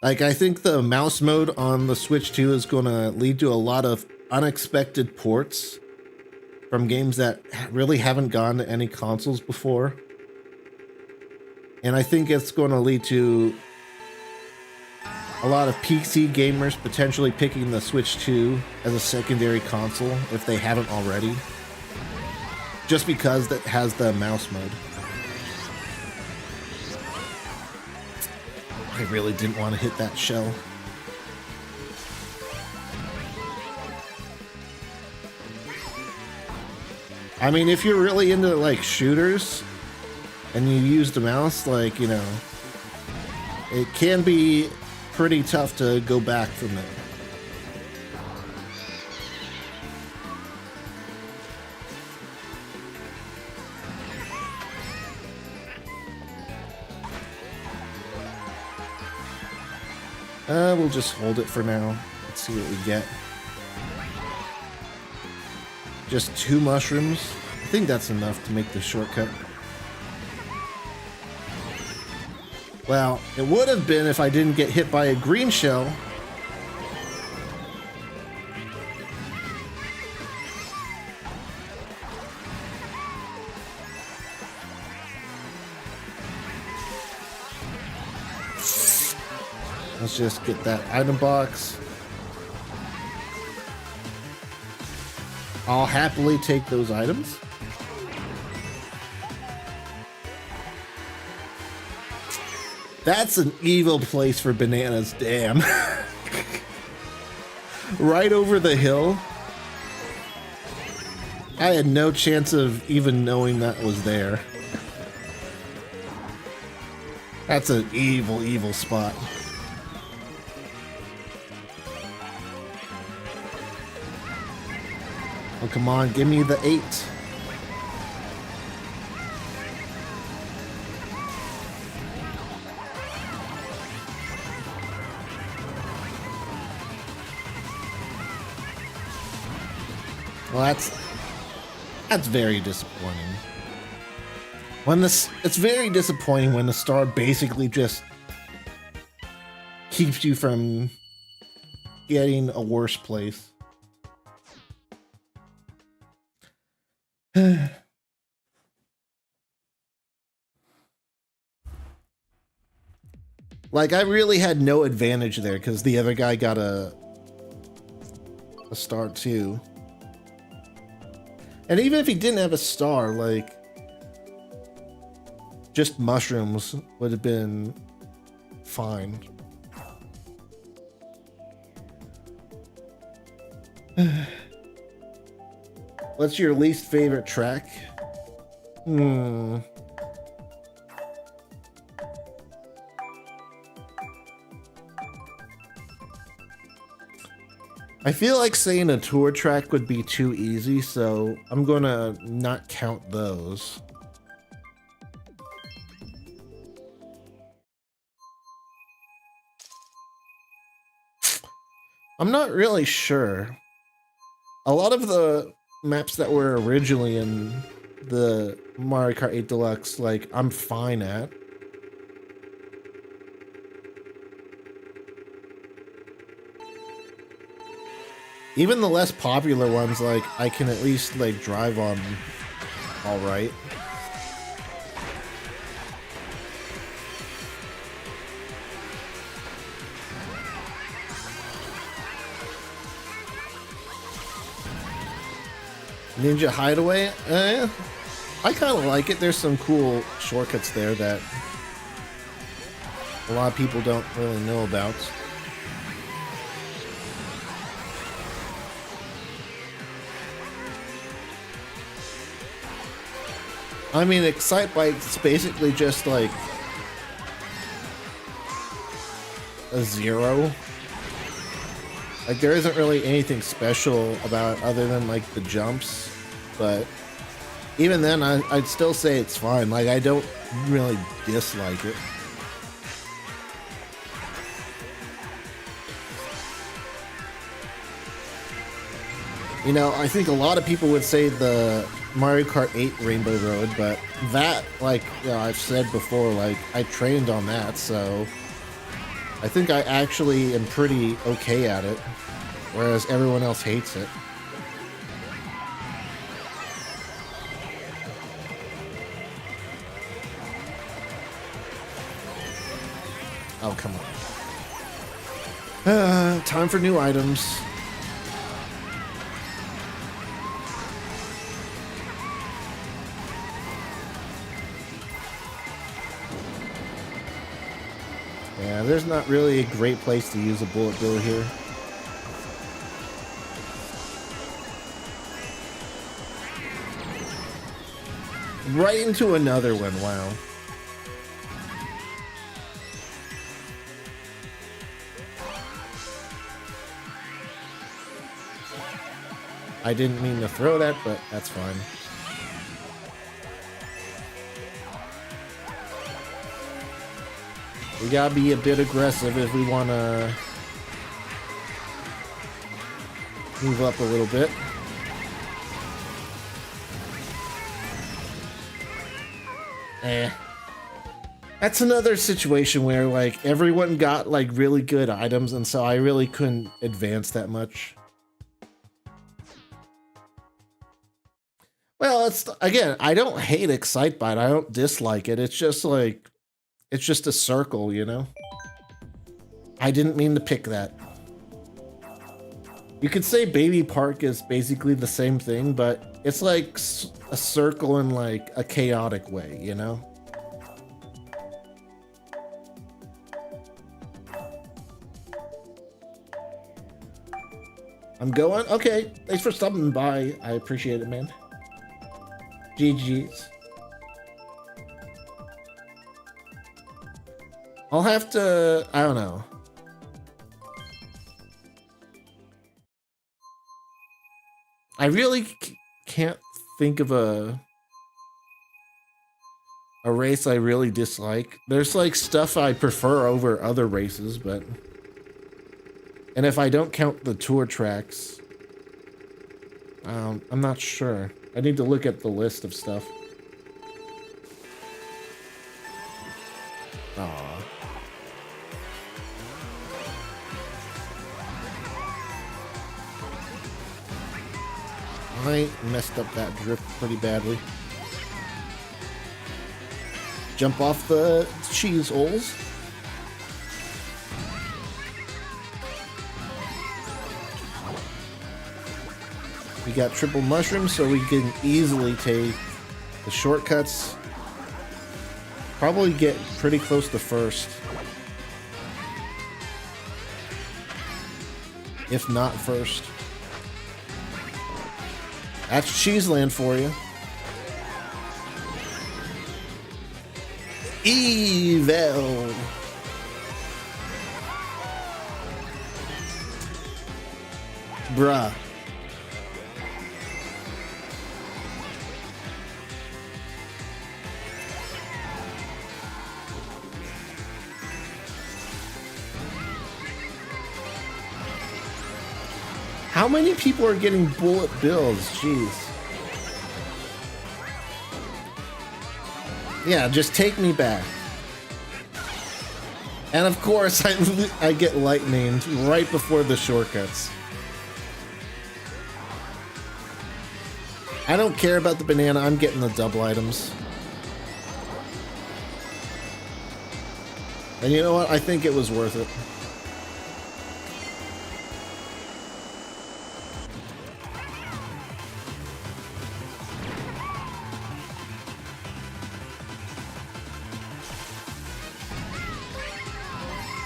S1: Like, I think the mouse mode on the Switch 2 is going to lead to a lot of unexpected ports from games that really haven't gone to any consoles before. And I think it's going to lead to a lot of PC gamers potentially picking the Switch 2 as a secondary console if they haven't already. Just because it has the mouse mode. I really didn't want to hit that shell. I mean, if you're really into like shooters and you use the mouse, like, you know, it can be pretty tough to go back from it. We'll just hold it for now. Let's see what we get. Just 2 mushrooms. I think that's enough to make the shortcut. Well, it would have been if I didn't get hit by a green shell. Let's just get that item box. I'll happily take those items. That's an evil place for bananas, damn. Right over the hill. I had no chance of even knowing that was there. That's an evil, evil spot. Oh, come on, give me the 8. Well, that's very disappointing. It's very disappointing when the star basically just keeps you from getting a worse place. Like, I really had no advantage there because the other guy got a star too. And even if he didn't have a star, like, just mushrooms would have been fine. What's your least favorite track? I feel like saying a tour track would be too easy, so I'm gonna not count those. I'm not really sure. A lot of the maps that were originally in the Mario Kart 8 Deluxe, like, I'm fine at. Even the less popular ones, like, I can at least, like, drive on all right. Ninja Hideaway? I kind of like it. There's some cool shortcuts there that a lot of people don't really know about. I mean, Excite Bike's basically just like a 0. Like, there isn't really anything special about it other than like the jumps, but even then, I'd still say it's fine. Like, I don't really dislike it. You know, I think a lot of people would say the Mario Kart 8 Rainbow Road, but that, like, you know, I've said before, like, I trained on that, so I think I actually am pretty okay at it, whereas everyone else hates it. Oh, come on. Time for new items. Yeah, there's not really a great place to use a bullet bill here. Right into another one, wow. I didn't mean to throw that, but that's fine. We gotta be a bit aggressive if we wanna move up a little bit. That's another situation where, like, everyone got, like, really good items, and so I really couldn't advance that much. Well, it's, again, I don't hate Excitebike. I don't dislike it. It's just, like, it's just a circle, you know? I didn't mean to pick that. You could say Baby Park is basically the same thing, but it's like a circle in, like, a chaotic way, you know? I'm going? Okay, thanks for stopping by. I appreciate it, man. GG's. I'll have to, I don't know. I really can't think of a race I really dislike. There's like stuff I prefer over other races, but... And if I don't count the tour tracks, I'm not sure. I need to look at the list of stuff. Aww. I messed up that drift pretty badly. Jump off the cheese holes. We got triple mushrooms, so we can easily take the shortcuts. Probably get pretty close to first. If not first. That's Cheeseland for you. Evil. Bruh. How many people are getting bullet bills? Jeez. Yeah, just take me back. And of course, I get lightninged right before the shortcuts. I don't care about the banana. I'm getting the double items. And you know what? I think it was worth it.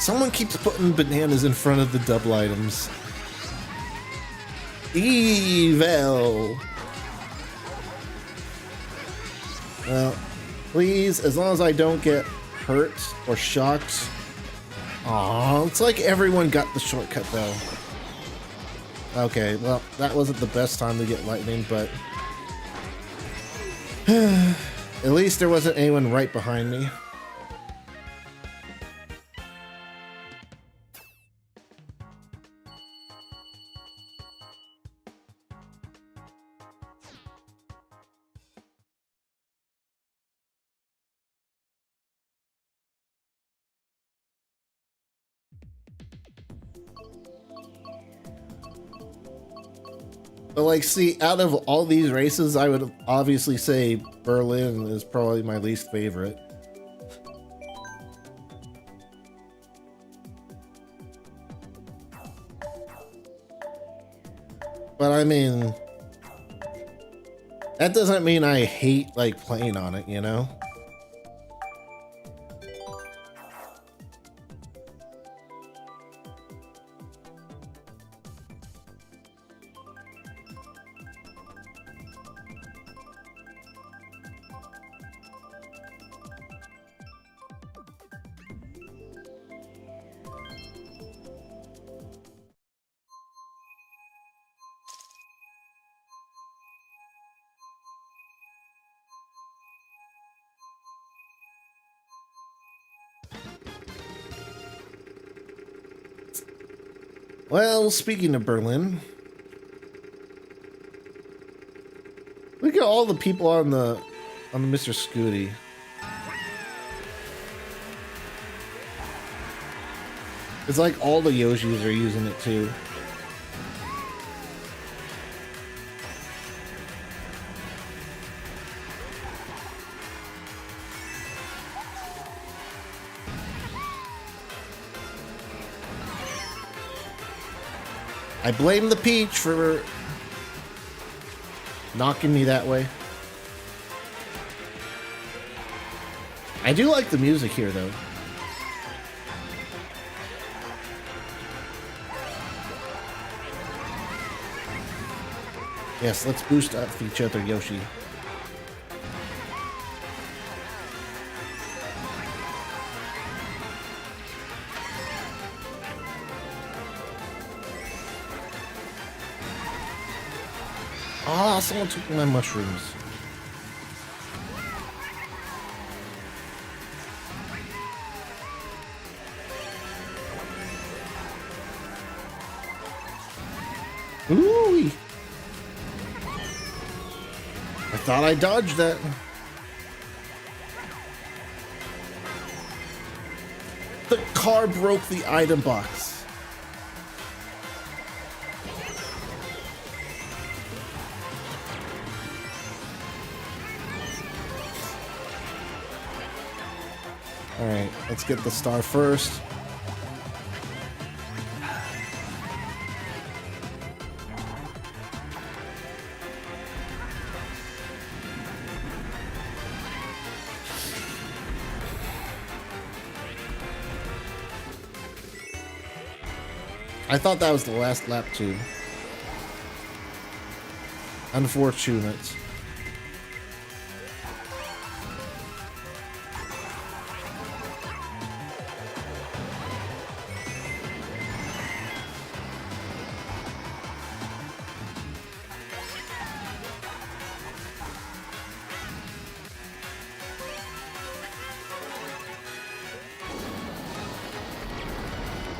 S1: Someone keeps putting bananas in front of the double items. Evil. Well, please, as long as I don't get hurt or shocked. Aw, it's like everyone got the shortcut though. Okay, well, that wasn't the best time to get lightning, but
S2: At least there wasn't anyone right behind me. But like, see, out of all these races, I would obviously say Berlin is probably my least favorite. But I mean, that doesn't mean I hate like playing on it, you know? Well, speaking of Berlin, look at all the people on the Mr. Scooty. It's like all the Yoshis are using it too. I blame the Peach for knocking me that way. I do like the music here, though. Yes, let's boost up each other, Yoshi. Ah, someone took my mushrooms. Ooh! I thought I dodged that. The car broke the item box. Alright, let's get the star first. I thought that was the last lap too. Unfortunate.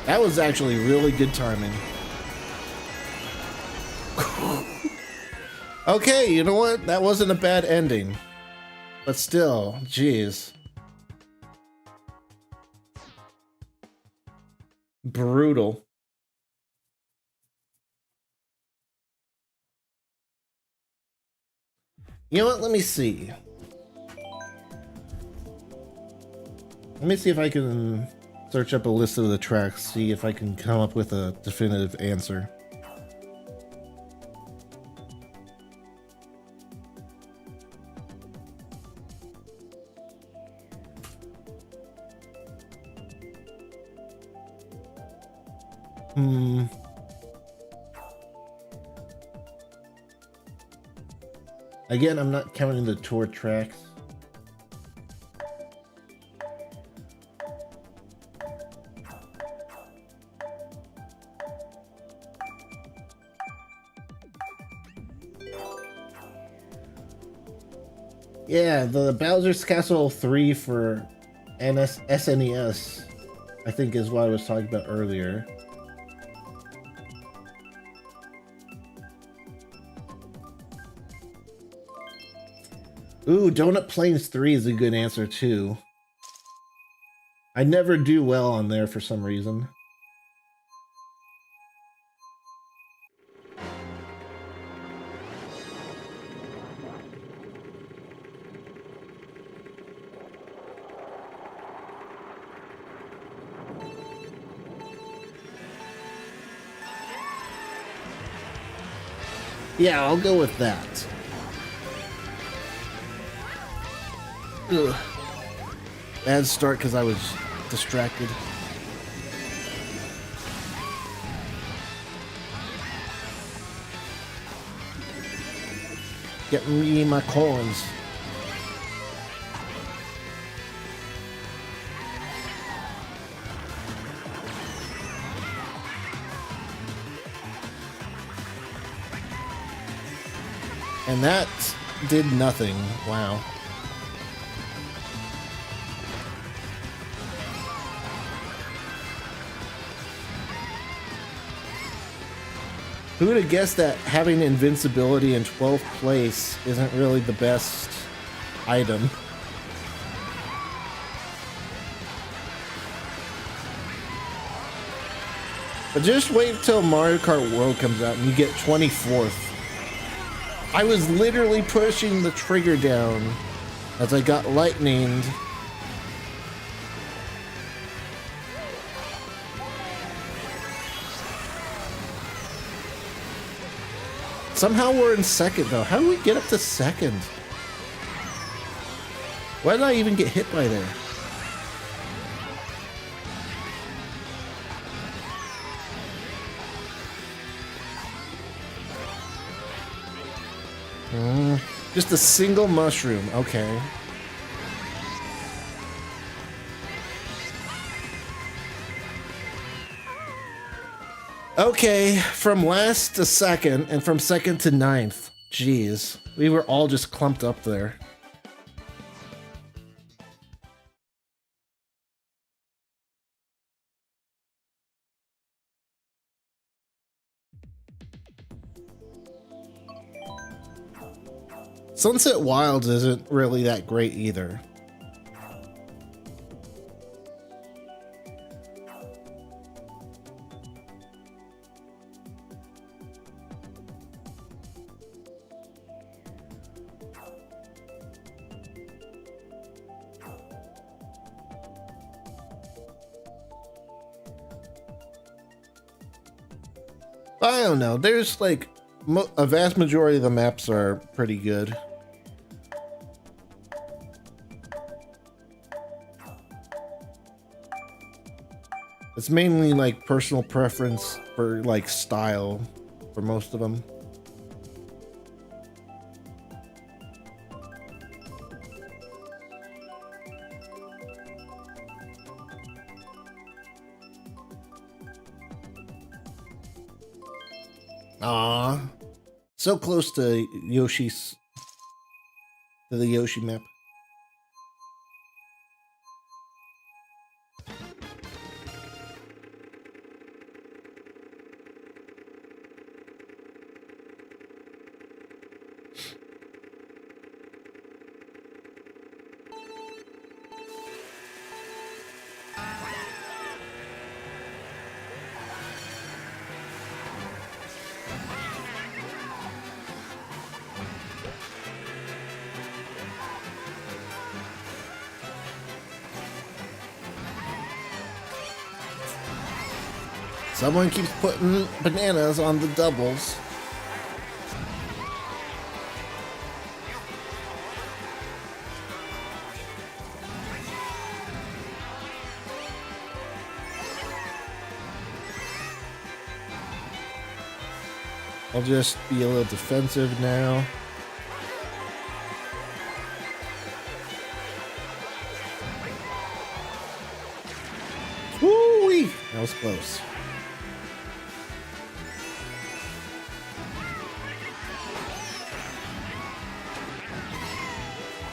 S2: That was actually really good timing. Okay, you know what? That wasn't a bad ending. But still, jeez. Brutal. You know what? Let me see. Let me see if I can search up a list of the tracks, see if I can come up with a definitive answer. Again, I'm not counting the tour tracks.
S1: Yeah, the Bowser's Castle 3 for SNES, I think is what I was talking about earlier. Ooh, Donut Plains 3 is a good answer too. I never do well on there for some reason. Yeah, I'll go with that. Ugh. Bad start because I was distracted. Get me my coins. And that did nothing. Wow. Who would have guessed that having invincibility in 12th place isn't really the best item? But just wait till Mario Kart World comes out and you get 24th. I was literally pushing the trigger down as I got lightninged. Somehow we're in second though. How do we get up to second? Why did I even get hit by there? Just a single mushroom. Okay. Okay, from last to second, and from second to ninth. Jeez, we were all just clumped up there. Sunset Wilds isn't really that great either. I don't know. There's like a vast majority of the maps are pretty good. It's mainly like personal preference for like style for most of them. Ah, so close to Yoshi's, to the Yoshi map. Someone keeps putting bananas on the doubles. I'll just be a little defensive now. Woo-wee! That was close.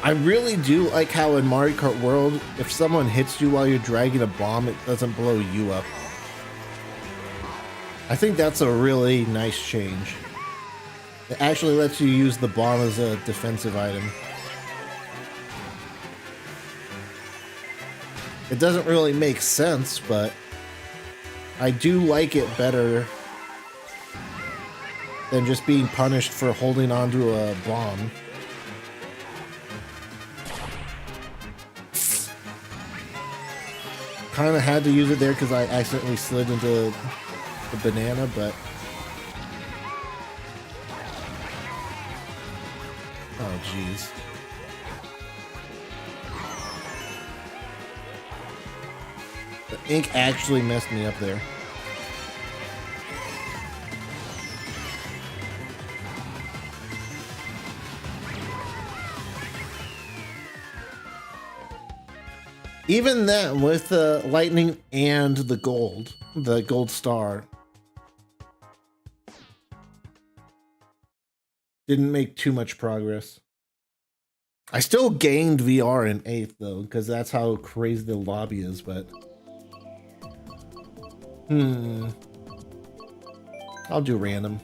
S2: I really do like how in Mario Kart World, if someone hits you while you're dragging a bomb, it doesn't blow you up. I think that's a really nice change. It actually lets you use the bomb as a defensive item. It doesn't really make sense, but I do like it better than just being punished for holding onto a bomb. Kind of had to use it there because I accidentally slid into the banana, but... Oh, jeez. The ink actually messed me up there. Even that, with the lightning and the gold star, didn't make too much progress. I still gained VR in 8th though, because that's how crazy the lobby is, but... I'll do random.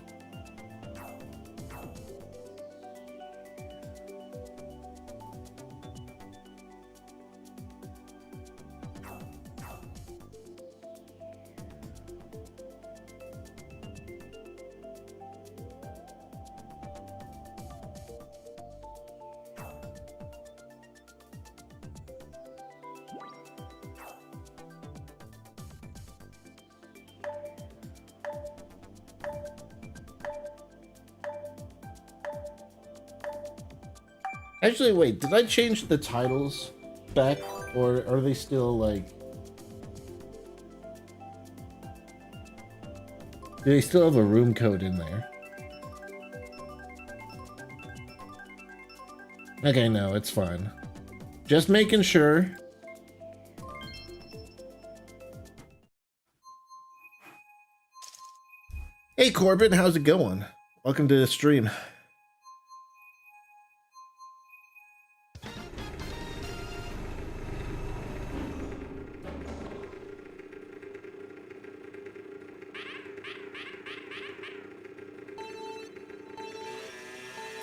S2: Actually, wait, did I change the titles back, or are they still, like... Do they still have a room code in there? Okay, no, it's fine. Just making sure. Hey, Corbin, how's it going? Welcome to the stream.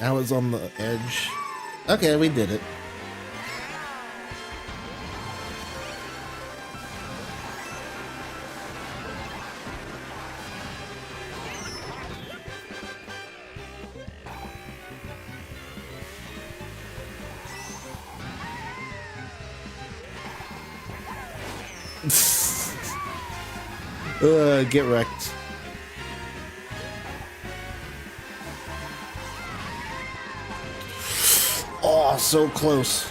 S2: I was on the edge. Okay, we did it. Get wrecked. Oh, so close.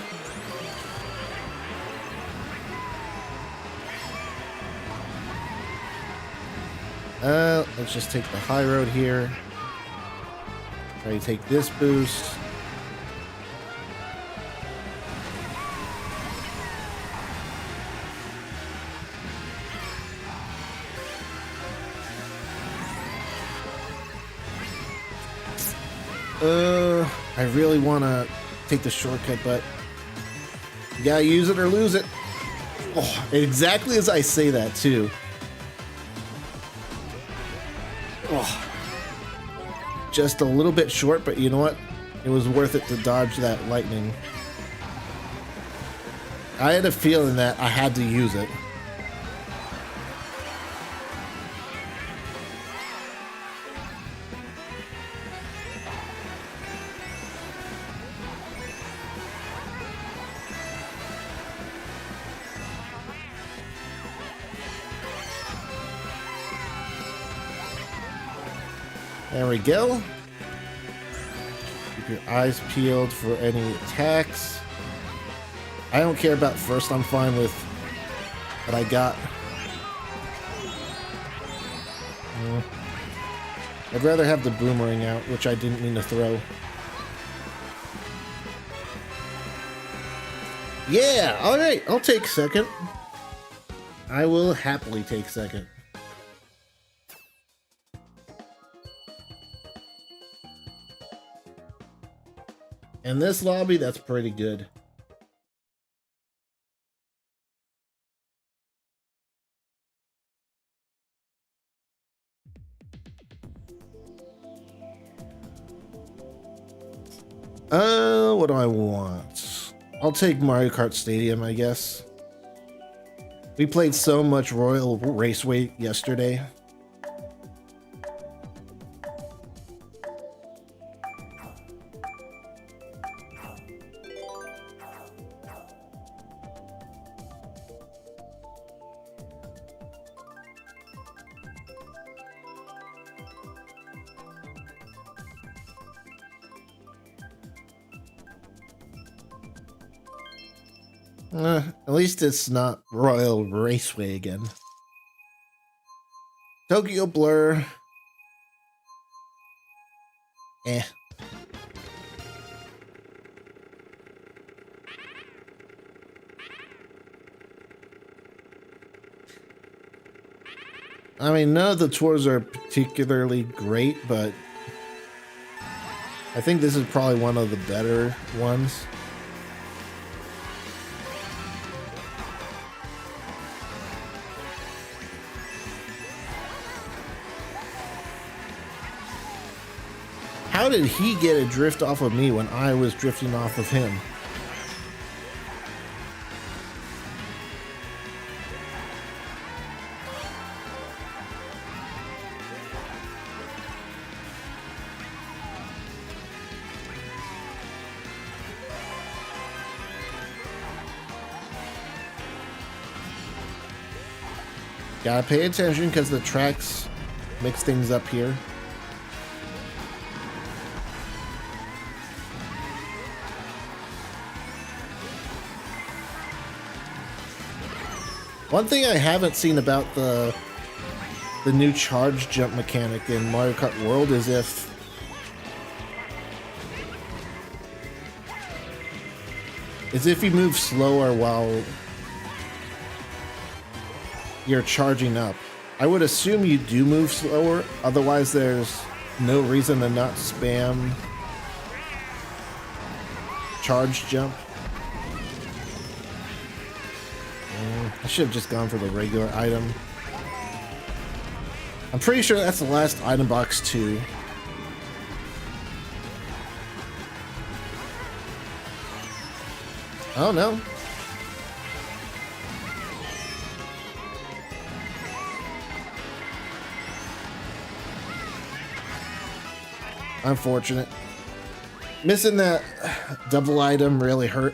S2: Let's just take the high road here. Try to take this boost. I really want to take the shortcut, but you gotta use it or lose it. Oh, exactly as I say that, too. Oh, just a little bit short, but you know what? It was worth it to dodge that lightning. I had a feeling that I had to use it. There we go. Keep your eyes peeled for any attacks. I don't care about first, I'm fine with what I got. I'd rather have the boomerang out, which I didn't mean to throw. Yeah, alright, I'll take second. I will happily take second. In this lobby, that's pretty good. What do I want? I'll take Mario Kart Stadium, I guess. We played so much Royal Raceway yesterday. At least it's not Royal Raceway again. Tokyo Blur. Eh. I mean, none of the tours are particularly great, but I think this is probably one of the better ones. How did he get a drift off of me when I was drifting off of him? Gotta pay attention because the tracks mix things up here. One thing I haven't seen about the new charge jump mechanic in Mario Kart World is if you move slower while you're charging up. I would assume you do move slower, otherwise there's no reason to not spam charge jump. I should have just gone for the regular item. I'm pretty sure that's the last item box too. Oh no. Unfortunate. Missing that double item really hurt.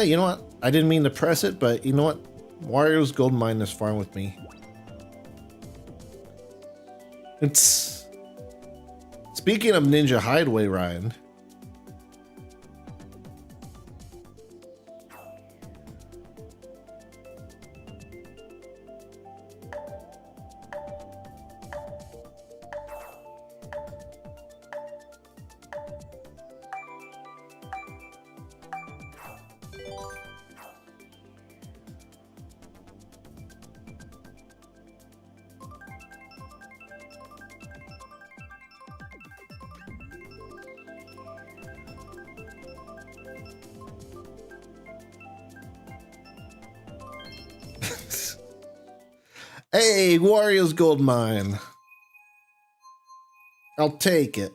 S2: You know what? I didn't mean to press it, but you know what? Wario's Gold Mine is fine with me. It's... Speaking of Ninja Hideaway, Ryan. Hey, Wario's Gold Mine. I'll take it.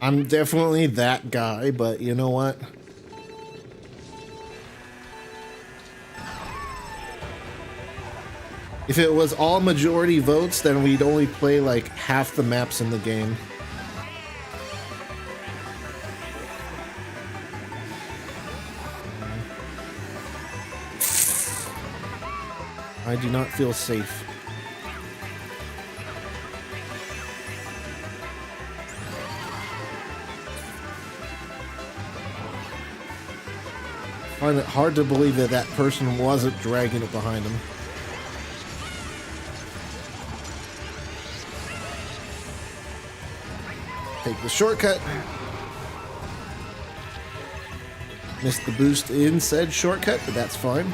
S2: I'm definitely that guy, but you know what? If it was all majority votes, then we'd only play like half the maps in the game. I do not feel safe. Find it hard to believe that that person wasn't dragging it behind him. Take the shortcut. Missed the boost in said shortcut, but that's fine.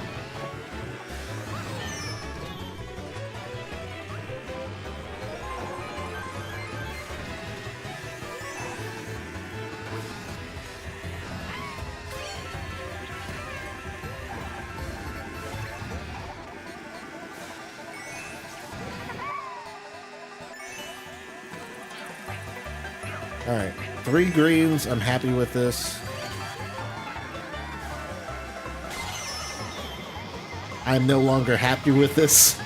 S2: Alright, 3 greens. I'm happy with this. I'm no longer happy with this.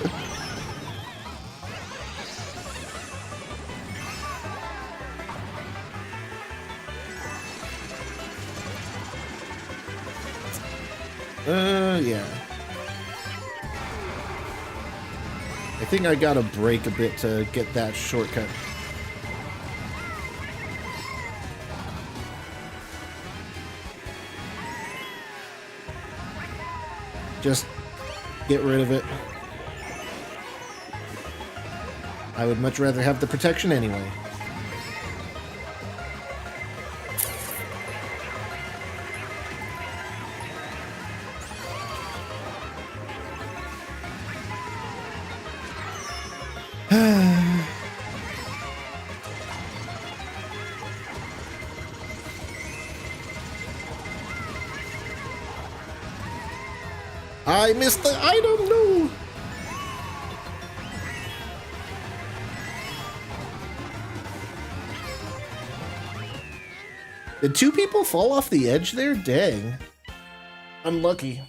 S2: Yeah. I think I gotta brake a bit to get that shortcut. Just get rid of it. I would much rather have the protection anyway. I missed the item, no! Did 2 people fall off the edge there? Dang. Unlucky.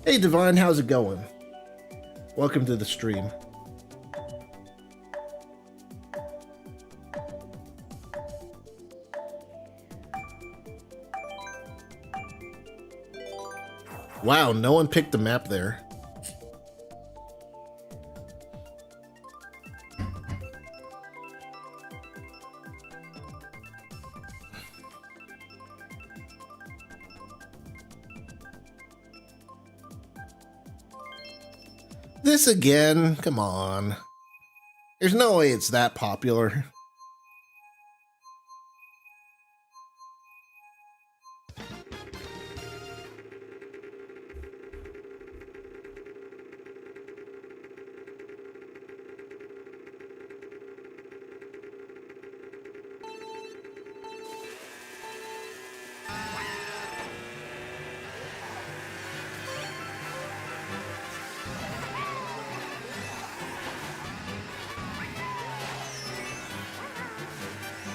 S2: Hey Divine, how's it going? Welcome to the stream. Wow, no one picked the map there. This again? Come on. There's no way it's that popular.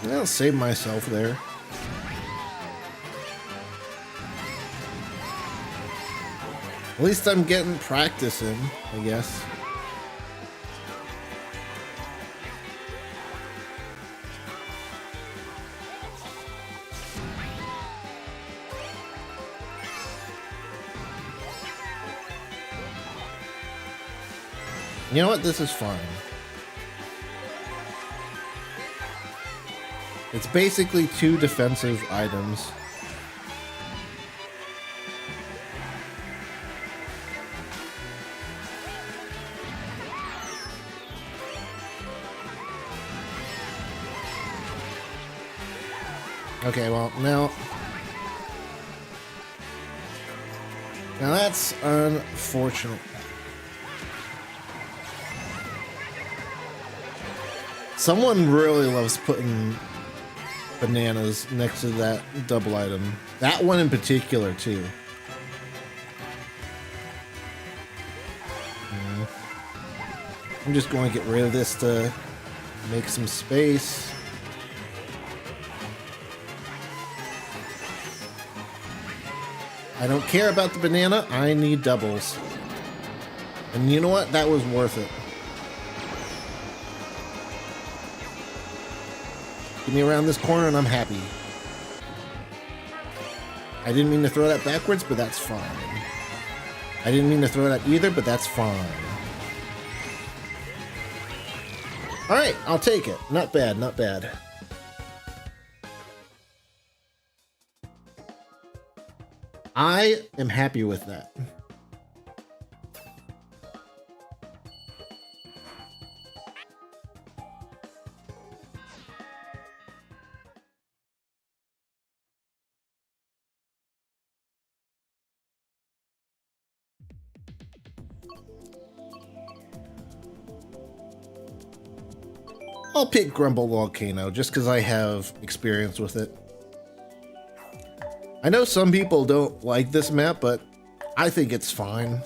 S2: I'll save myself there. At least I'm getting practice in, I guess. You know what? This is fine. It's basically 2 defensive items. Okay, well, now that's unfortunate. Someone really loves putting bananas next to that double item. That one in particular, too. I'm just going to get rid of this to make some space. I don't care about the banana. I need doubles. And you know what? That was worth it. Get me around this corner and I'm happy. I didn't mean to throw that backwards, but that's fine. I didn't mean to throw that either, but that's fine. Alright, I'll take it. Not bad, not bad. I am happy with that. I'll pick Grumble Volcano just because I have experience with it. I know some people don't like this map, but I think it's fine.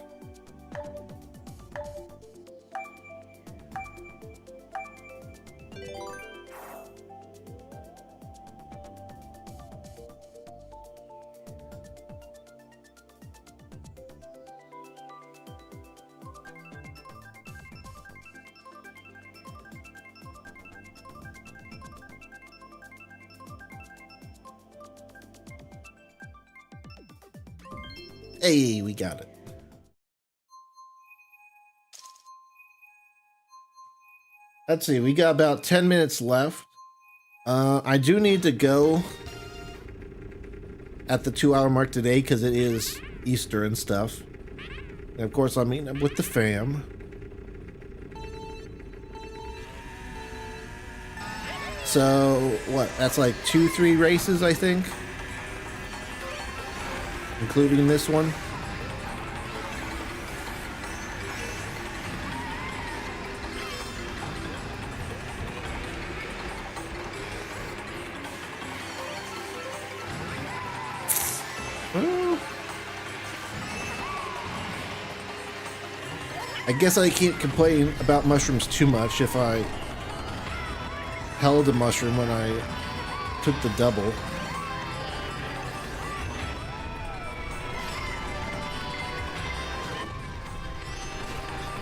S2: Hey, we got it. Let's see, we got about 10 minutes left. I do need to go at the 2-hour mark today because it is Easter and stuff. And of course, I'm meeting up with the fam. So, what? That's like 2-3 races, I think. Including this one. I guess I can't complain about mushrooms too much if I held a mushroom when I took the double.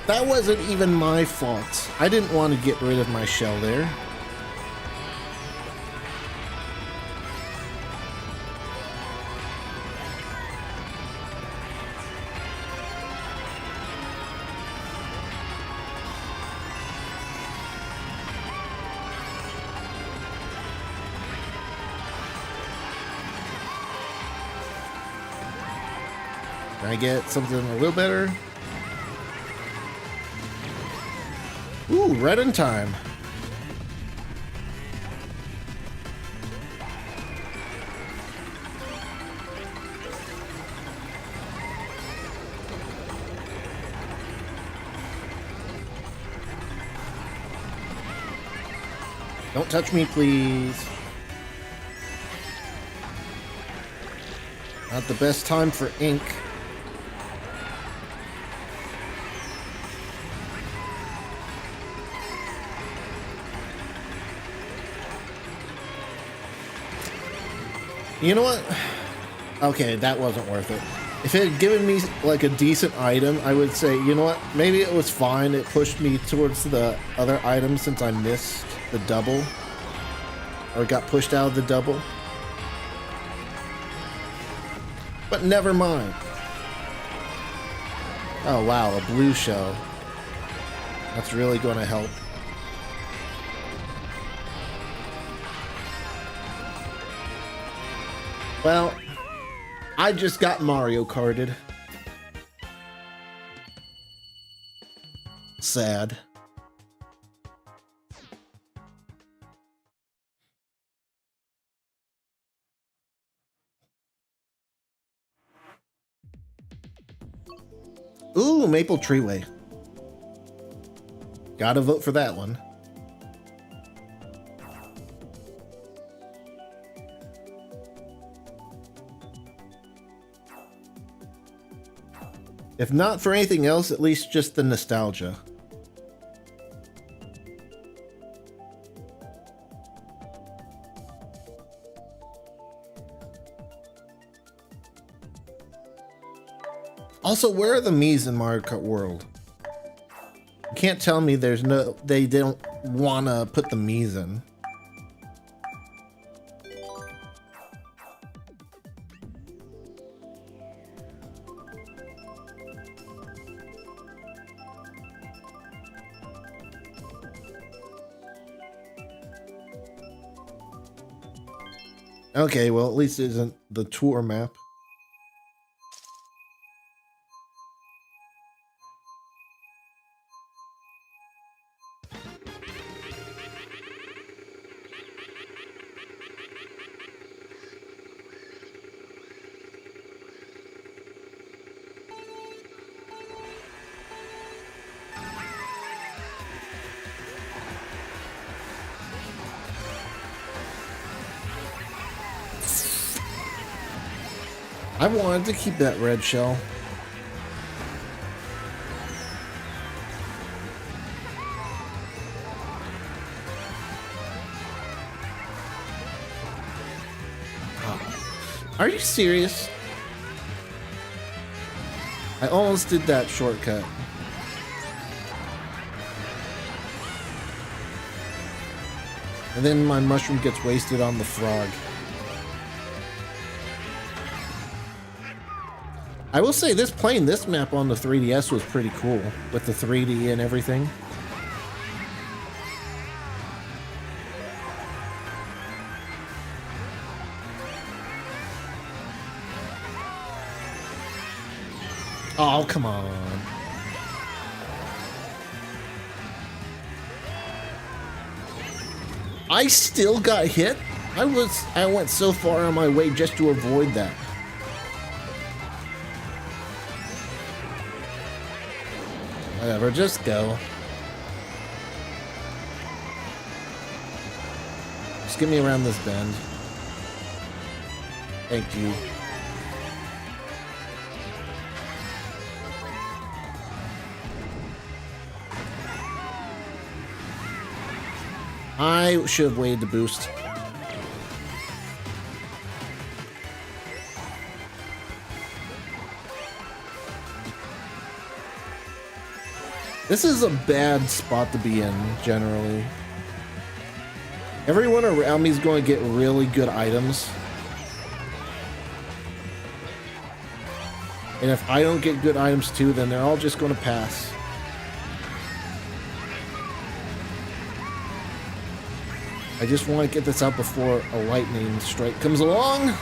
S2: That wasn't even my fault. I didn't want to get rid of my shell there. Can I get something a little better? Ooh, right in time. Don't touch me, please. Not the best time for ink. You know what? Okay, that wasn't worth it. If it had given me like a decent item, I would say, you know what? Maybe it was fine. It pushed me towards the other item since I missed the double. Or got pushed out of the double. But never mind. Oh wow, a blue shell. That's really going to help. Well, I just got Mario Karted. Sad. Ooh, Maple Treeway. Gotta vote for that one. If not for anything else, at least just the nostalgia. Also, where are the Miis in Mario Kart World? You can't tell me there's no, they don't want to put the Miis in. Okay, well, at least it isn't the tour map. I wanted to keep that red shell. Are you serious? I almost did that shortcut. And then my mushroom gets wasted on the frog. I will say this playing this map on the 3DS was pretty cool with the 3D and everything. Oh, come on. I still got hit? I went so far on my way just to avoid that. Whatever, just go. Just get me around this bend. Thank you. I should have waited to boost. This is a bad spot to be in, generally. Everyone around me is going to get really good items. And if I don't get good items too, then they're all just going to pass. I just want to get this out before a lightning strike comes along.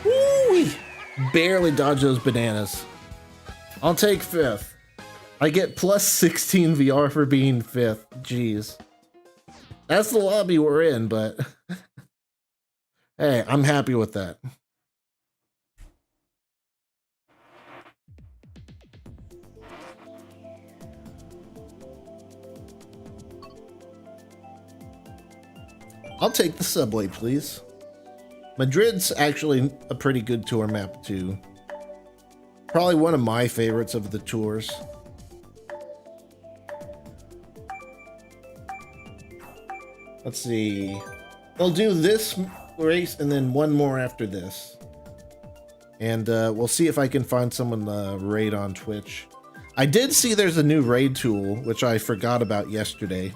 S2: Woo-wee. Barely dodge those bananas. I'll take 5th. I get plus 16 VR for being 5th. Jeez. That's the lobby we're in, but... Hey, I'm happy with that. I'll take the subway, please. Madrid's actually a pretty good tour map, too. Probably one of my favorites of the tours. Let's see. We'll do this race and then one more after this. And we'll see if I can find someone raid on Twitch. I did see there's a new raid tool, which I forgot about yesterday.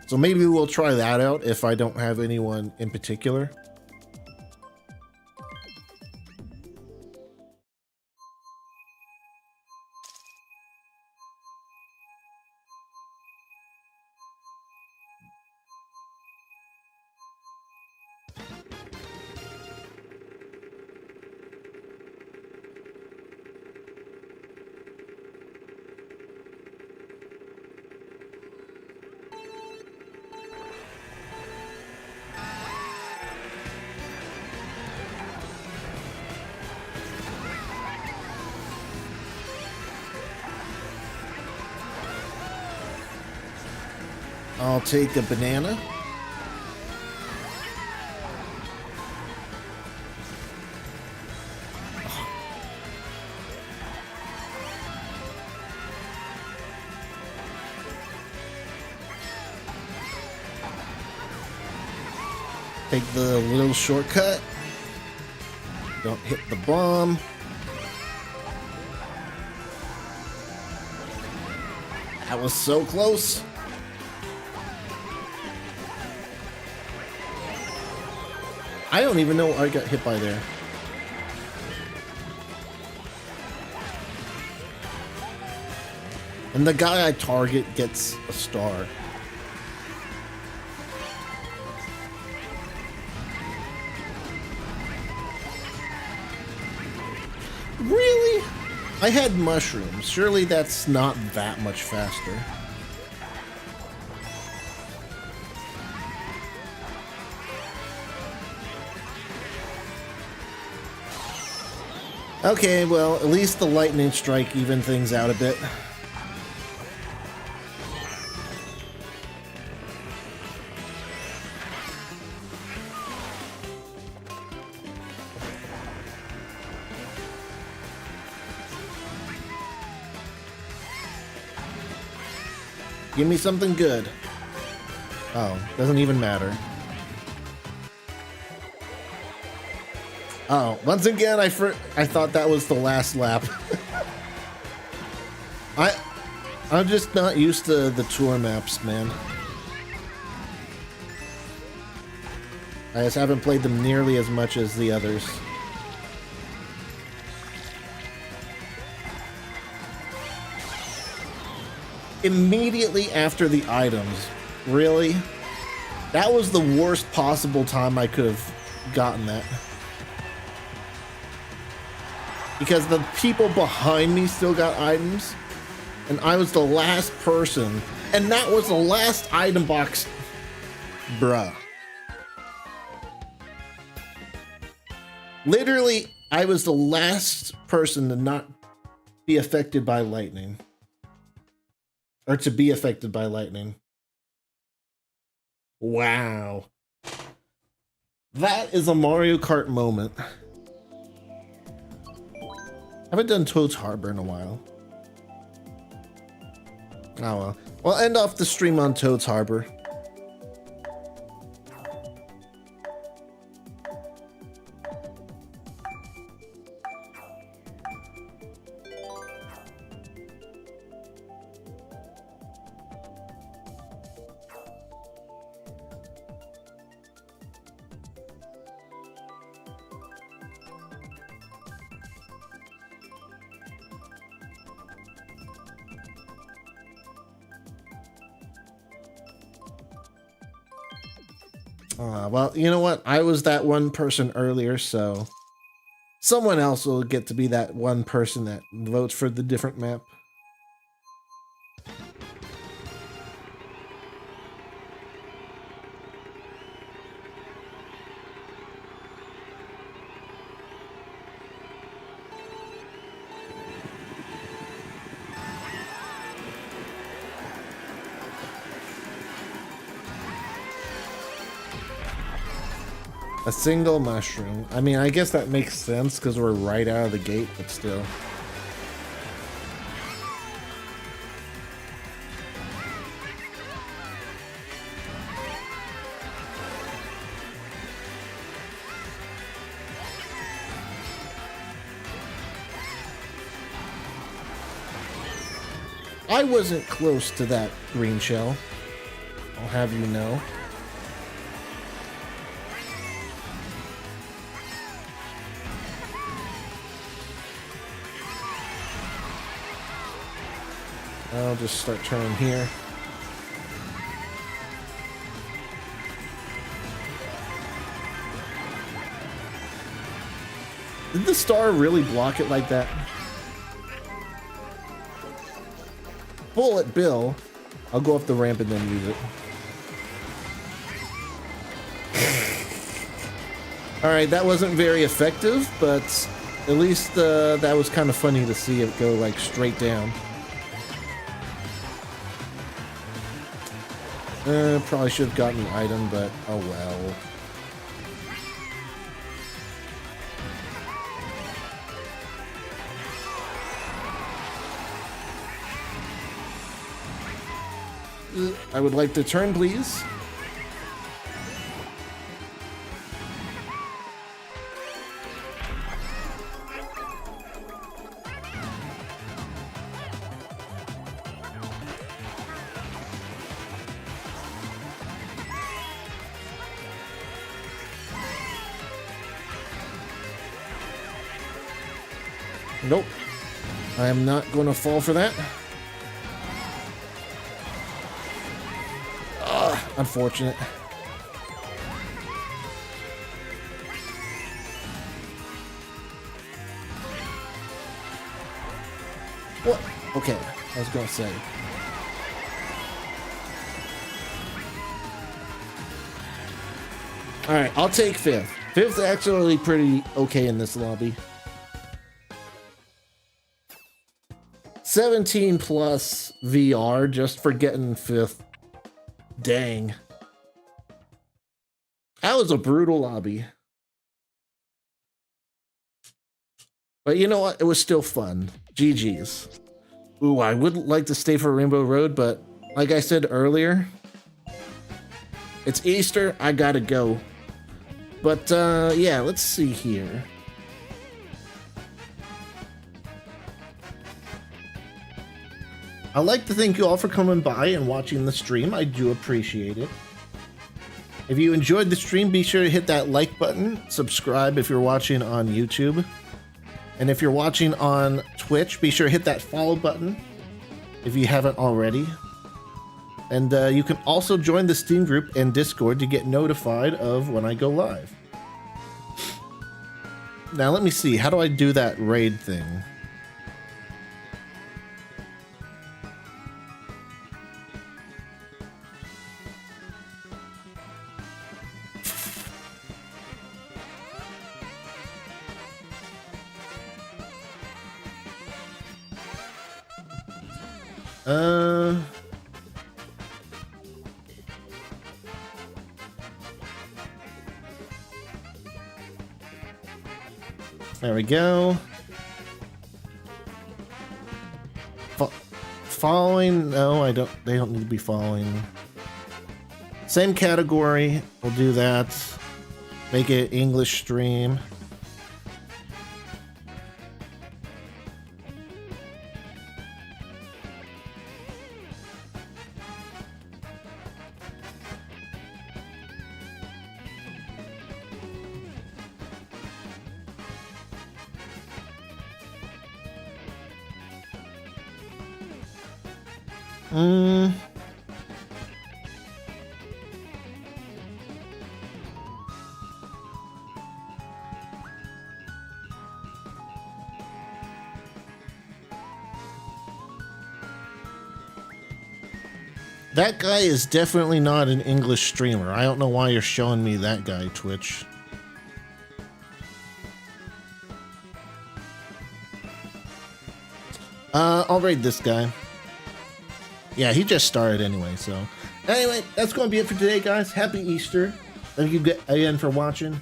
S2: So maybe we'll try that out if I don't have anyone in particular. I'll take a banana. Take the little shortcut. Don't hit the bomb. That was so close. I don't even know what I got hit by there. And the guy I target gets a star. Really? I had mushrooms. Surely that's not that much faster. Okay, well, at least the lightning strike evened things out a bit. Give me something good. Oh, doesn't even matter. Oh, once again, I thought that was the last lap. I'm just not used to the tour maps, man. I just haven't played them nearly as much as the others. Immediately after the items. Really? That was the worst possible time I could have gotten that. Because the people behind me still got items, and I was the last person, and that was the last item box. Bruh. Literally, I was the last person to not be affected by lightning. Or to be affected by lightning. Wow. That is a Mario Kart moment. I haven't done Toad's Harbor in a while. Oh well. We'll end off the stream on Toad's Harbor. Well, you know what? I was that one person earlier, so someone else will get to be that one person that votes for the different map. A single mushroom. I mean, I guess that makes sense because we're right out of the gate, but still. I wasn't close to that green shell. I'll have you know. I'll just start turning here. Did the star really block it like that? Bullet Bill. I'll go off the ramp and then use it. Alright, that wasn't very effective, but at least that was kind of funny to see it go like straight down. Probably should have gotten the item, but oh well. I would like to turn, please. Nope. I am not going to fall for that. Unfortunate. What? Okay, I was gonna say. Alright, I'll take fifth. Fifth's actually pretty okay in this lobby. 17 plus VR just for getting fifth. Dang. That was a brutal lobby. But you know what? It was still fun. GG's. Ooh, I would like to stay for Rainbow Road, but like I said earlier, it's Easter. I gotta go. But yeah, let's see here.
S1: I'd like to thank you all for coming by and watching the stream. I do appreciate it. If you enjoyed the stream, be sure to hit that like button. Subscribe if you're watching on YouTube. And if you're watching on Twitch, be sure to hit that follow button if you haven't already. And you can also join the Steam group and Discord to get notified of when I go live. Now let me see, how do I do that raid thing? There we go. Following? No, I don't. They don't need to be following. Same category. We'll do that. Make it English stream. That guy is definitely not an English streamer. I don't know why you're showing me that guy, Twitch. I'll raid this guy. Yeah, he just started anyway, so. Anyway, that's going to be it for today, guys. Happy Easter. Thank you again for watching.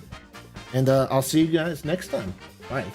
S1: And I'll see you guys next time. Bye.